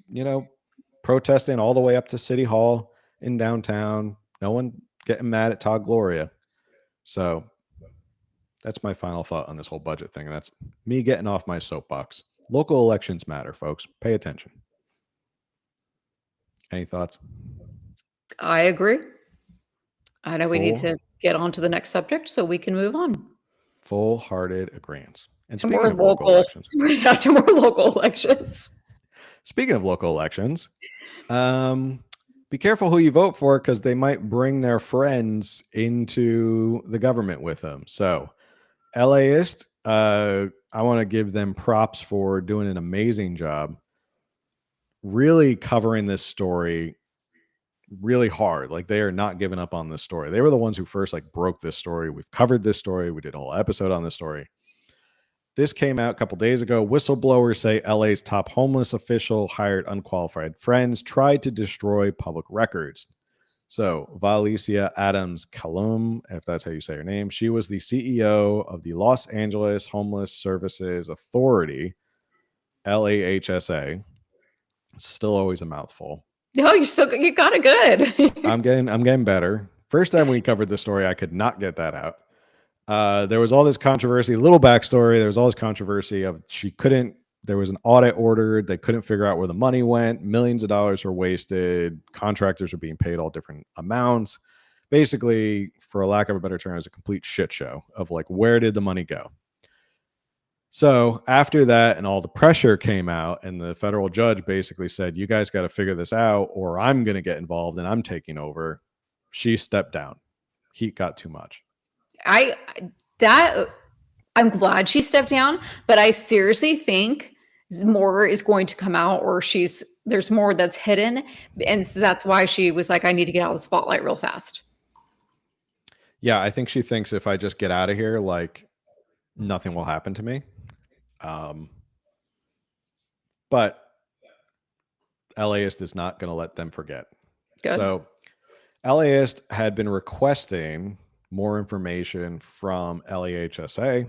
protesting all the way up to City Hall in downtown. No one getting mad at Todd Gloria. So That's my final thought on this whole budget thing. That's me getting off my soapbox. Local elections matter, folks. Pay attention. Any thoughts? I agree. I know we need Full, to get on to the next subject so we can move on full-hearted agreement. And to speaking more of local local, elections, to more local elections. speaking of local elections, be careful who you vote for because they might bring their friends into the government with them. So, LAist, I want to give them props for doing an amazing job, really covering this story really hard. Like they are not giving up on this story. They were the ones who first like broke this story. We've covered this story. We did a whole episode on this story. This came out a couple days ago. Whistleblowers say LA's top homeless official hired unqualified friends, tried to destroy public records. So Valicia Adams Calum, if that's how you say her name, she was the CEO of the Los Angeles Homeless Services Authority, LAHSA. Still always a mouthful. No, you got it good. I'm getting better. First time we covered this story, I could not get that out. There was all this controversy, little backstory. There was all this controversy of there was an audit ordered. They couldn't figure out where the money went. Millions of dollars were wasted. Contractors were being paid all different amounts. Basically, for a lack of a better term, it was a complete shit show of like, where did the money go? So after that and all the pressure came out and the federal judge basically said, you guys got to figure this out or I'm going to get involved and I'm taking over. She stepped down. Heat got too much. I'm glad she stepped down, but I seriously think more is going to come out or there's more that's hidden. And so that's why she was like, I need to get out of the spotlight real fast. Yeah, I think she thinks if I just get out of here, like nothing will happen to me. But LAist is not going to let them forget. Good. So LAist had been requesting more information from LAHSA.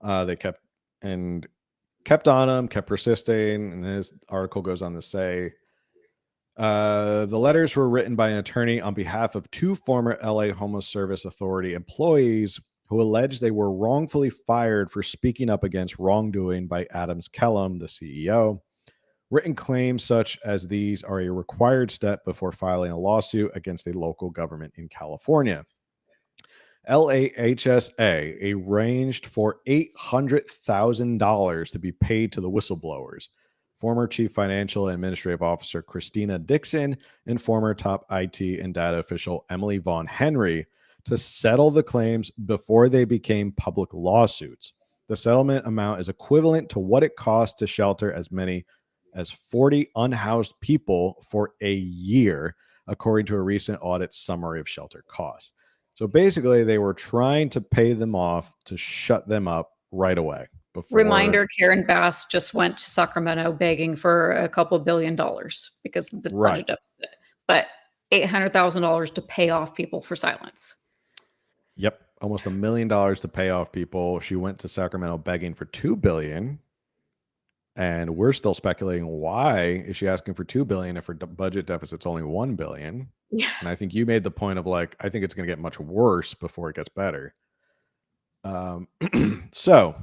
They kept on them, kept persisting. And this article goes on to say, the letters were written by an attorney on behalf of two former LA Homeless Service Authority employees who alleged they were wrongfully fired for speaking up against wrongdoing by Adams Kellum, the CEO. Written claims such as these are a required step before filing a lawsuit against a local government in California. LAHSA arranged for $800,000 to be paid to the whistleblowers, former Chief Financial and Administrative Officer Christina Dixon and former top IT and data official Emily Vaughn Henry, to settle the claims before they became public lawsuits. The settlement amount is equivalent to what it costs to shelter as many as 40 unhoused people for a year, according to a recent audit summary of shelter costs. So basically, they were trying to pay them off to shut them up right away. Reminder, Karen Bass just went to Sacramento begging for a couple $1 billion because of the budget deficit. But $800,000 to pay off people for silence. Yep, almost $1 million to pay off people. She went to Sacramento begging for $2 billion, and we're still speculating why is she asking for $2 billion if her budget deficit's only $1 billion. Yeah. And I think you made the point of like, I think it's going to get much worse before it gets better. So,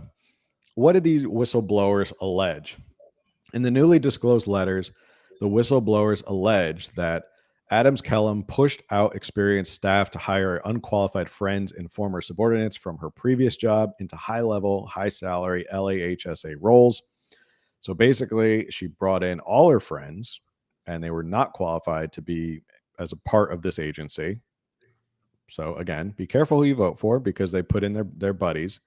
what did these whistleblowers allege? In the newly disclosed letters, the whistleblowers alleged that Adams Kellum pushed out experienced staff to hire unqualified friends and former subordinates from her previous job into high-level, high-salary LAHSA roles. So basically, she brought in all her friends, and they were not qualified to be as a part of this agency. So again, be careful who you vote for because they put in their buddies.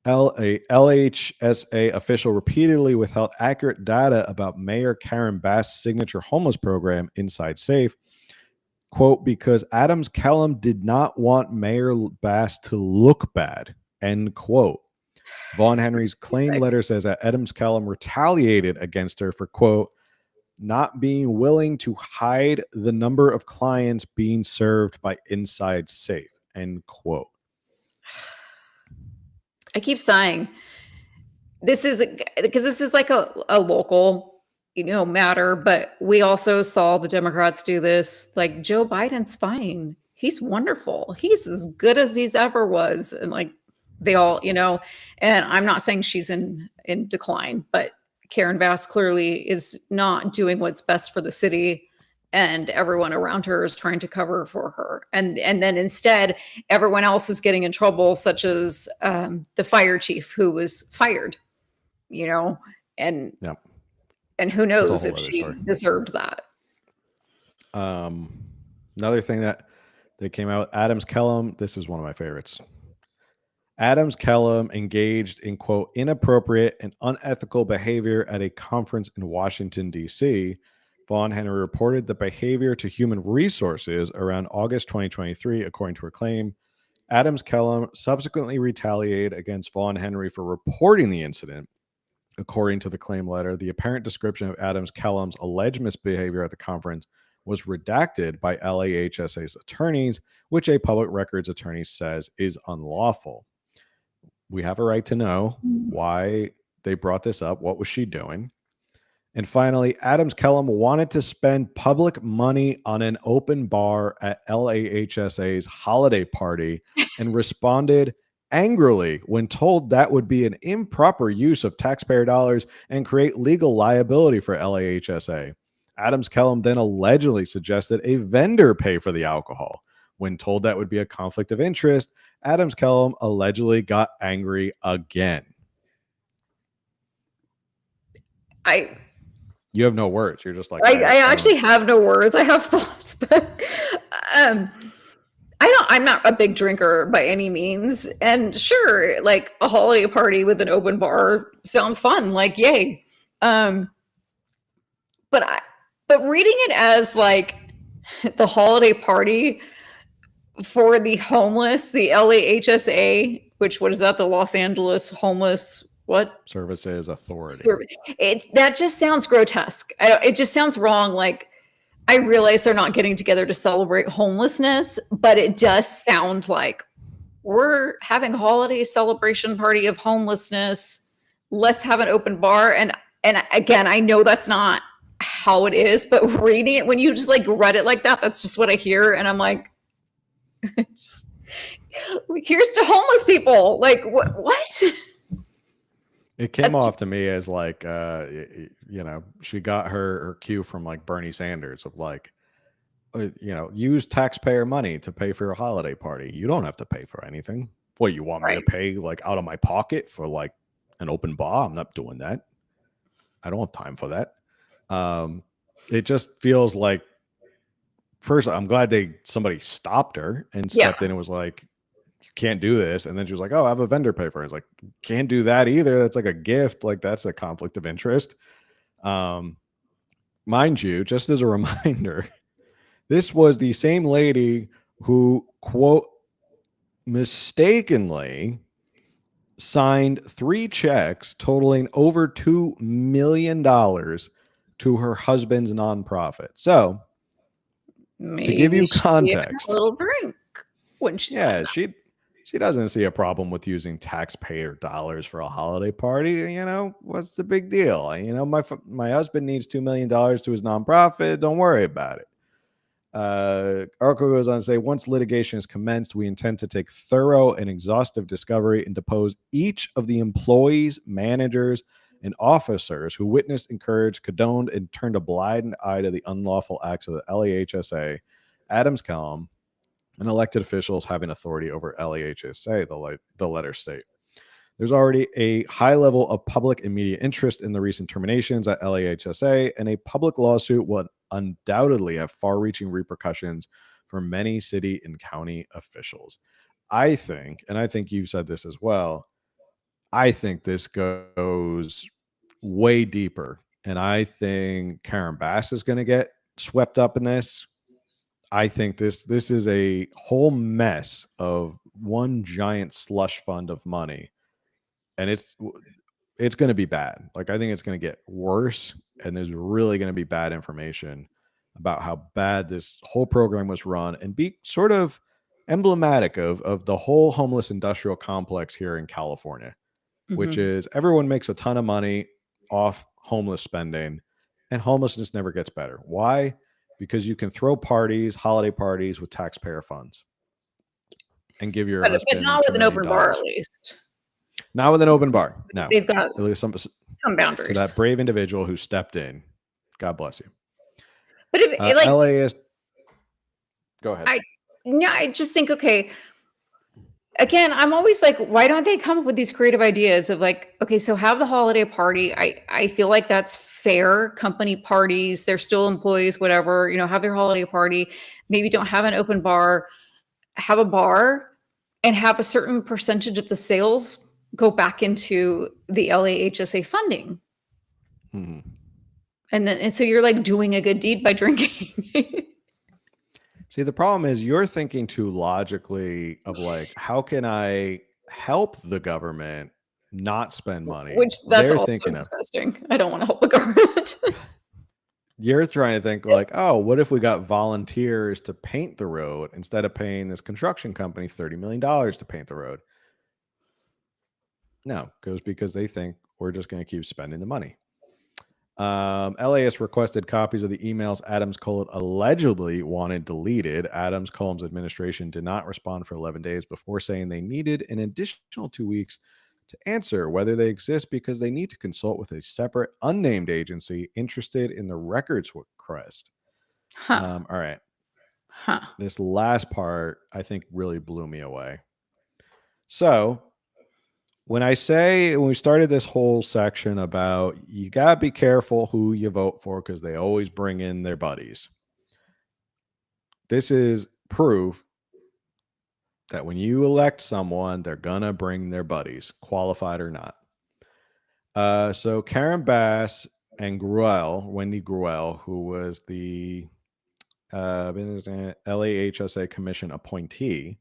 LHSA official repeatedly withheld accurate data about Mayor Karen Bass' signature homeless program, Inside Safe, quote, because Adams Kellum did not want Mayor Bass to look bad, end quote. Vaughn Henry's claim letter says that Adams Kellum retaliated against her for, quote, not being willing to hide the number of clients being served by Inside Safe, end quote. I keep saying this is because this is like a local, matter, but we also saw the Democrats do this. Like Joe Biden's fine. He's wonderful. He's as good as he's ever was. And like They all, and I'm not saying she's in decline, but Karen Bass clearly is not doing what's best for the city, and everyone around her is trying to cover for her. And then instead, everyone else is getting in trouble, such as the fire chief who was fired, and Yeah. and who That's a knows whole if other she story. deserved that. Another thing that they came out, Adams Kellum, this is one of my favorites. Adams Kellum engaged in, quote, inappropriate and unethical behavior at a conference in Washington, D.C. Vaughn Henry reported the behavior to Human Resources around August 2023, according to her claim. Adams Kellum subsequently retaliated against Vaughn Henry for reporting the incident. According to the claim letter, the apparent description of Adams Kellum's alleged misbehavior at the conference was redacted by LAHSA's attorneys, which a public records attorney says is unlawful. We have a right to know why they brought this up. What was she doing? And finally, Adams Kellum wanted to spend public money on an open bar at LAHSA's holiday party and responded angrily when told that would be an improper use of taxpayer dollars and create legal liability for LAHSA. Adams Kellum then allegedly suggested a vendor pay for the alcohol. When told that would be a conflict of interest, Adams Kellum allegedly got angry again. You have no words. You're just like, I actually have no words. I have thoughts, but I'm not a big drinker by any means. And sure, like a holiday party with an open bar sounds fun. Like, yay. But reading it as like the holiday party for the homeless, the LAHSA, which, what is that? The Los Angeles Homeless Services Authority. That just sounds grotesque. It just sounds wrong. Like, I realize they're not getting together to celebrate homelessness, but it does sound like we're having a holiday celebration party of homelessness. Let's have an open bar. And again, I know that's not how it is, but reading it, when you just like read it like that, that's just what I hear. And I'm like, here's to homeless people. Like, what? It came off to me as like, she got her cue from like Bernie Sanders of like, use taxpayer money to pay for your holiday party. You don't have to pay for anything. What, you want me to pay like out of my pocket for like an open bar? I'm not doing that. I don't have time for that. It just feels like, first, I'm glad somebody stopped her and stepped in and was like, you can't do this. And then she was like, oh, I have a vendor pay for it. It's like, can't do that either. That's like a gift. Like, that's a conflict of interest. Mind you, just as a reminder, this was the same lady who, quote, mistakenly signed 3 checks totaling over $2 million to her husband's nonprofit. So, maybe to give you context, a little drink when she said that. She doesn't see a problem with using taxpayer dollars for a holiday party. What's the big deal? My husband needs $2 million to his nonprofit. Don't worry about it. Article goes on to say, once litigation is commenced, we intend to take thorough and exhaustive discovery and depose each of the employees, managers, and officers who witnessed, encouraged, condoned, and turned a blind eye to the unlawful acts of the LAHSA, Adams Kellum, and elected officials having authority over LAHSA, the letter state. There's already a high level of public and media interest in the recent terminations at LAHSA, and a public lawsuit would undoubtedly have far-reaching repercussions for many city and county officials. I think, and I think you've said this as well, I think this goes way deeper, and I think Karen Bass is going to get swept up in this. I think this is a whole mess of one giant slush fund of money, and it's going to be bad. Like, I think it's going to get worse, and there's really going to be bad information about how bad this whole program was run, and be sort of emblematic of the whole homeless industrial complex here in California, which is everyone makes a ton of money off homeless spending, and homelessness never gets better. Why? Because you can throw parties, holiday parties, with taxpayer funds. and give your but husband not $2 with an million. open bar, at least. Not with an open bar. No. They've got At least some boundaries. to that brave individual who stepped in. God bless you. But if LAS, go ahead. I just think, okay, again, I'm always like, why don't they come up with these creative ideas of like, okay, so have the holiday party. I feel like that's fair. Company parties, they're still employees, whatever, have their holiday party. Maybe don't have an open bar, have a bar, and have a certain percentage of the sales go back into the LAHSA funding. Mm-hmm. And so you're like doing a good deed by drinking. See, the problem is you're thinking too logically of like, how can I help the government not spend money? Which that's They're also thinking disgusting. I don't want to help the government. You're trying to think like, oh, what if we got volunteers to paint the road instead of paying this construction company $30 million to paint the road? No, goes because they think we're just going to keep spending the money. LAS requested copies of the emails Adams Cullum allegedly wanted deleted. Adams Cullum's administration did not respond for 11 days before saying they needed an additional 2 weeks to answer whether they exist because they need to consult with a separate unnamed agency interested in the records request. All right. This last part, I think, really blew me away. So when we started this whole section about you got to be careful who you vote for because they always bring in their buddies. This is proof that when you elect someone, they're going to bring their buddies, qualified or not. So Karen Bass and Wendy Gruelle, who was the LAHSA Commission appointee,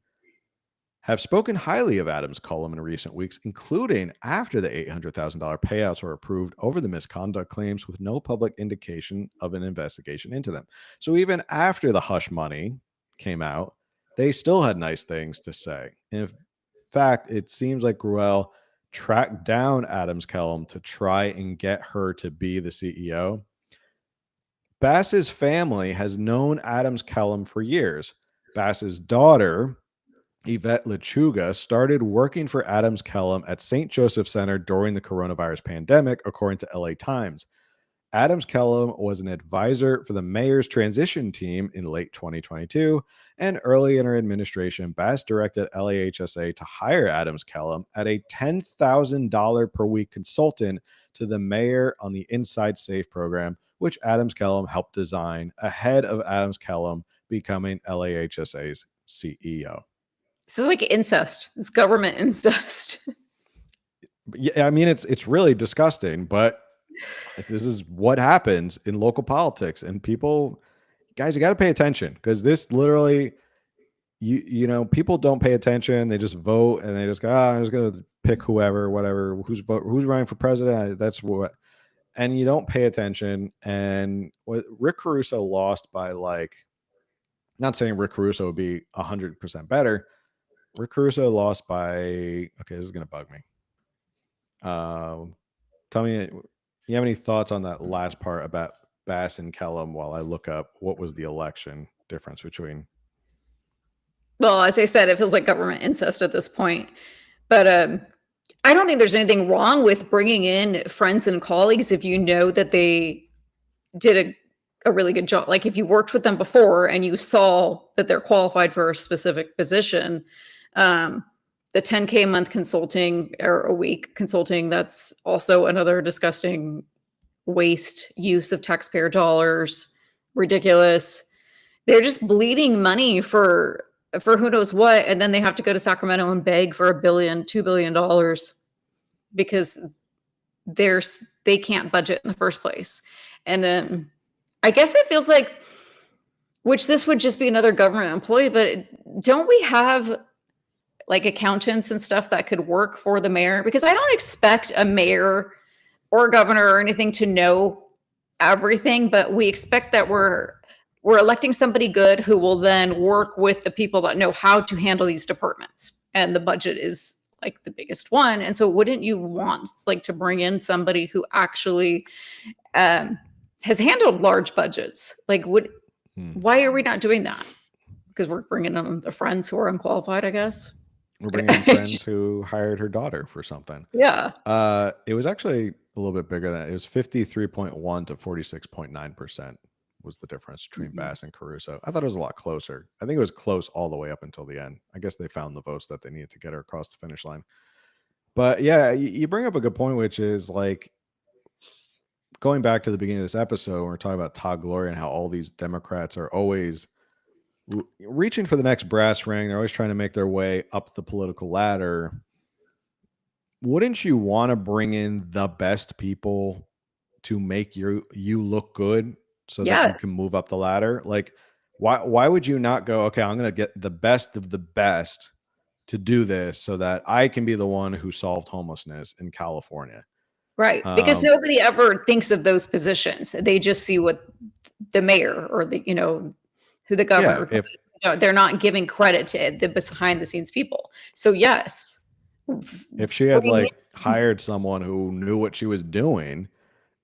have spoken highly of Adams Cullum in recent weeks, including after the $800,000 payouts were approved over the misconduct claims with no public indication of an investigation into them. So even after the hush money came out, they still had nice things to say. In fact, it seems like Gruelle tracked down Adams Cullum to try and get her to be the CEO. Bass's family has known Adams Cullum for years. Bass's daughter, Yvette Lechuga, started working for Adams Cullum at St. Joseph Center during the coronavirus pandemic, according to LA Times. Adams Cullum was an advisor for the mayor's transition team in late 2022, and early in her administration, Bass directed LAHSA to hire Adams Cullum at a $10,000 per week consultant to the mayor on the Inside Safe program, which Adams Cullum helped design ahead of Adams Cullum becoming LAHSA's CEO. This is like incest. It's government incest. Yeah, I mean, it's really disgusting, but this is what happens in local politics, and people, guys, you got to pay attention because this literally, you know, people don't pay attention. They just vote and they just go, I'm just going to pick whoever, whatever, who's running for president. That's what, and you don't pay attention. And what Rick Caruso lost by, like, not saying Rick Caruso would be 100% better. Rick Caruso lost by, okay, this is going to bug me. Tell me, you have any thoughts on that last part about Bass and Cullum while I look up what was the election difference between? Well, as I said, it feels like government incest at this point. But I don't think there's anything wrong with bringing in friends and colleagues if you know that they did a really good job. Like if you worked with them before and you saw that they're qualified for a specific position, the $10K a month consulting or a week consulting, that's also another disgusting waste use of taxpayer dollars. Ridiculous. They're just bleeding money for who knows what. And then they have to go to Sacramento and beg for $2 billion because they can't budget in the first place. And I guess it feels like, which this would just be another government employee, but don't we have like accountants and stuff that could work for the mayor? Because I don't expect a mayor or a governor or anything to know everything, but we expect that we're electing somebody good who will then work with the people that know how to handle these departments. And the budget is like the biggest one. And so wouldn't you want like to bring in somebody who actually has handled large budgets? Like why are we not doing that? because we're bringing them the friends who are unqualified, I guess. We're bringing in friends Just- who hired her daughter for something. yeah. It was actually a little bit bigger than that. It was 53.1 to 46.9% was the difference between Bass and Caruso. I thought it was a lot closer. I think it was close all the way up until the end. I guess they found the votes that they needed to get her across the finish line. But yeah, you bring up a good point, which is like going back to the beginning of this episode, when we're talking about Todd Gloria and how all these Democrats are always reaching for the next brass ring. They're always trying to make their way up the political ladder. Wouldn't you want to bring in the best people to make you look good so that you can move up the ladder? Like, why would you not go, okay, I'm going to get the best of the best to do this so that I can be the one who solved homelessness in California? Right. Because nobody ever thinks of those positions. They just see what the mayor or the, who the governor, they're not giving credit to the behind the scenes people. So yes. If she had like hired someone who knew what she was doing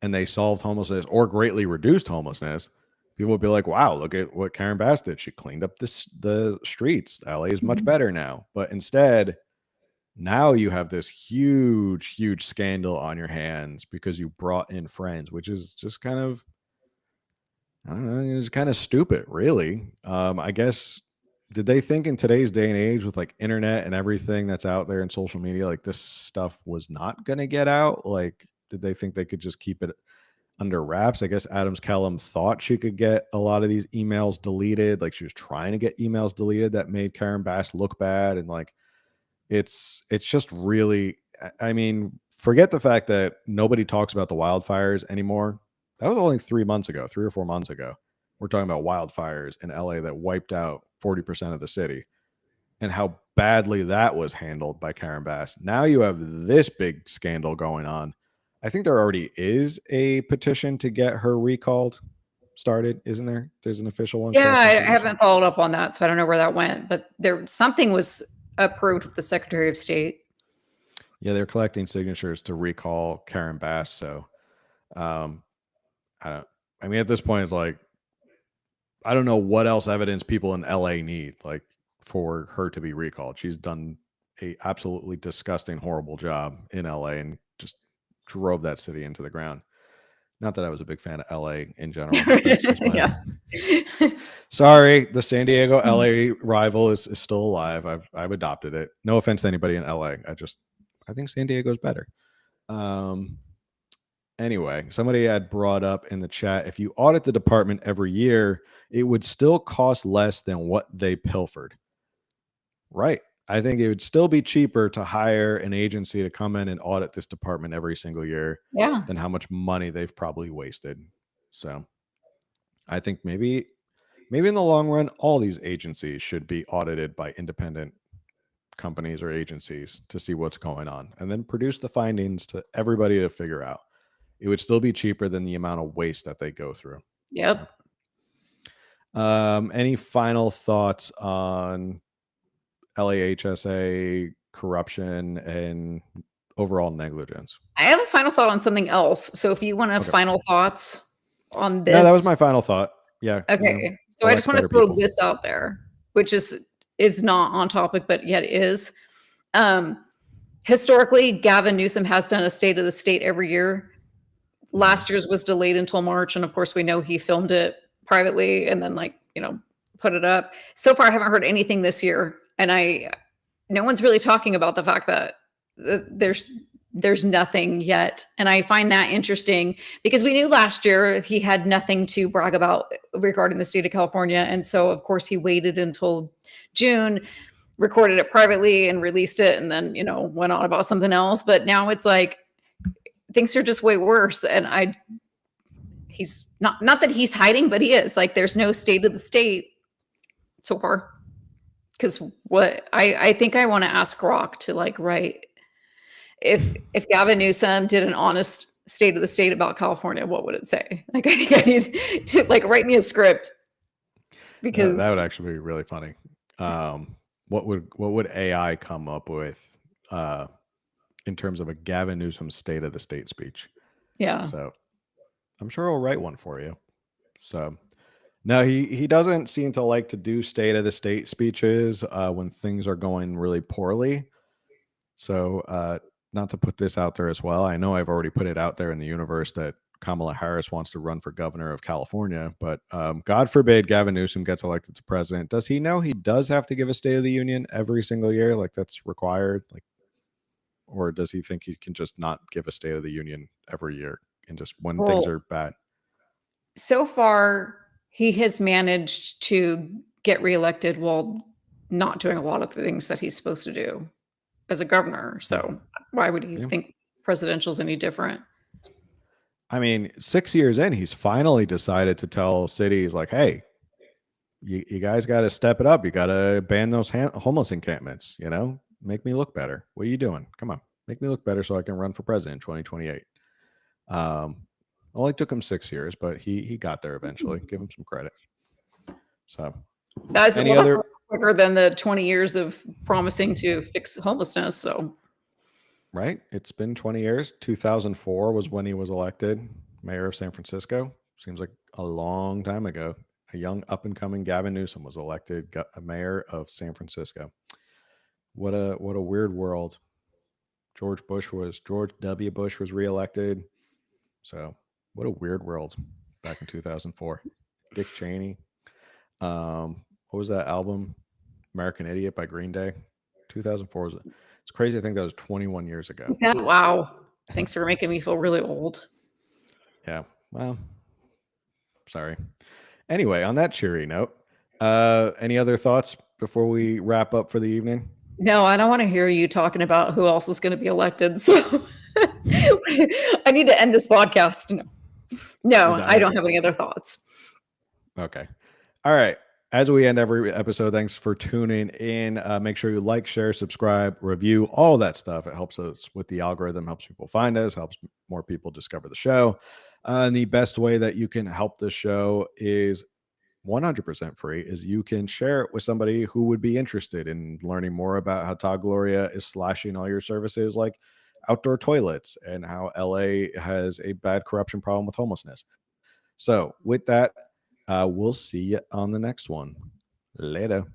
and they solved homelessness or greatly reduced homelessness, people would be like, wow, look at what Karen Bass did. She cleaned up the streets. LA is much better now. But instead, now you have this huge scandal on your hands because you brought in friends, which is just kind of, I don't know, it's kind of stupid, really. I guess, did they think in today's day and age with like internet and everything that's out there in social media, like this stuff was not going to get out? Like, did they think they could just keep it under wraps? I guess Adams Kellum thought she could get a lot of these emails deleted. Like she was trying to get emails deleted that made Karen Bass look bad. And like, it's just really, I mean, forget the fact that nobody talks about the wildfires anymore. That was only 3 months ago, 3 or 4 months ago. We're talking about wildfires in LA that wiped out 40% of the city and how badly that was handled by Karen Bass. Now you have this big scandal going on. I think there already is a petition to get her recalled started, isn't there? There's an official one. Yeah, I haven't followed up on that, so I don't know where that went, but something was approved with the Secretary of State. Yeah, they're collecting signatures to recall Karen Bass. So I mean, at this point, it's like, I don't know what else evidence people in LA need, like, for her to be recalled. She's done a absolutely disgusting, horrible job in LA and just drove that city into the ground. Not that I was a big fan of LA in general. But that's just my... Sorry, the San Diego LA rival is still alive. I've adopted it. No offense to anybody in LA. I think San Diego's better. Anyway, somebody had brought up in the chat, if you audit the department every year, it would still cost less than what they pilfered. Right. I think it would still be cheaper to hire an agency to come in and audit this department every single year than how much money they've probably wasted. So I think maybe in the long run, all these agencies should be audited by independent companies or agencies to see what's going on and then produce the findings to everybody to figure out. It would still be cheaper than the amount of waste that they go through. Yep. So, any final thoughts on LAHSA corruption and overall negligence? I have a final thought on something else. So if you want to have final thoughts on this. No, that was my final thought. Yeah. Okay. So I just want to throw this out there, which is not on topic, but yet is. Historically, Gavin Newsom has done a state of the state every year. Last year's was delayed until March. And of course, we know he filmed it privately and then put it up. So far, I haven't heard anything this year. And no one's really talking about the fact that there's nothing yet. And I find that interesting because we knew last year he had nothing to brag about regarding the state of California. And so, of course, he waited until June, recorded it privately and released it, and then, went on about something else. But now it's like, things are just way worse. And he's not that he's hiding, but he is. Like, there's no state of the state so far. Because what I think I want to ask Rock to write, if Gavin Newsom did an honest state of the state about California, what would it say? I think I need to write me a script, because that would actually be really funny. What would AI come up with in terms of a Gavin Newsom state of the state speech? Yeah. So I'm sure I'll write one for you. So No, he doesn't seem to like to do state of the state speeches when things are going really poorly. So, not to put this out there as well, I know I've already put it out there in the universe that Kamala Harris wants to run for governor of California, but God forbid Gavin Newsom gets elected to president. Does he know he does have to give a State of the Union every single year? Like that's required? Like, or does he think he can just not give a State of the Union every year and just when things Well, are bad? so far, he has managed to get reelected while not doing a lot of the things that he's supposed to do as a governor. So why would he Yeah. think presidential's any different? I mean, 6 years in, he's finally decided to tell cities like, hey, you guys got to step it up. You got to ban those homeless encampments, make me look better. What are you doing? Come on, make me look better so I can run for president in 2028. Only took him 6 years, but he got there eventually. Give him some credit. So That's any that's a other lot quicker than the 20 years of promising to fix homelessness. So right? It's been 20 years. 2004 was when he was elected mayor of San Francisco. Seems like a long time ago. A young up and coming Gavin Newsom was elected a mayor of San Francisco. What a weird world. George W. Bush was reelected. So what a weird world back in 2004. Dick Cheney. What was that album? American Idiot by Green Day. 2004 was it's crazy. I think that was 21 years ago. wow. Thanks for making me feel really old. Yeah. Well, sorry. Anyway, on that cheery note, any other thoughts before we wrap up for the evening? No, I don't want to hear you talking about who else is going to be elected. So I need to end this podcast. No, I don't have any other thoughts. Okay. All right. As we end every episode, thanks for tuning in. Make sure you like, share, subscribe, review, all that stuff. It helps us with the algorithm, helps people find us, helps more people discover the show. And the best way that you can help the show is 100% free is you can share it with somebody who would be interested in learning more about how Todd Gloria is slashing all your services like outdoor toilets and how LA has a bad corruption problem with homelessness. So with that, we'll see you on the next one. Later.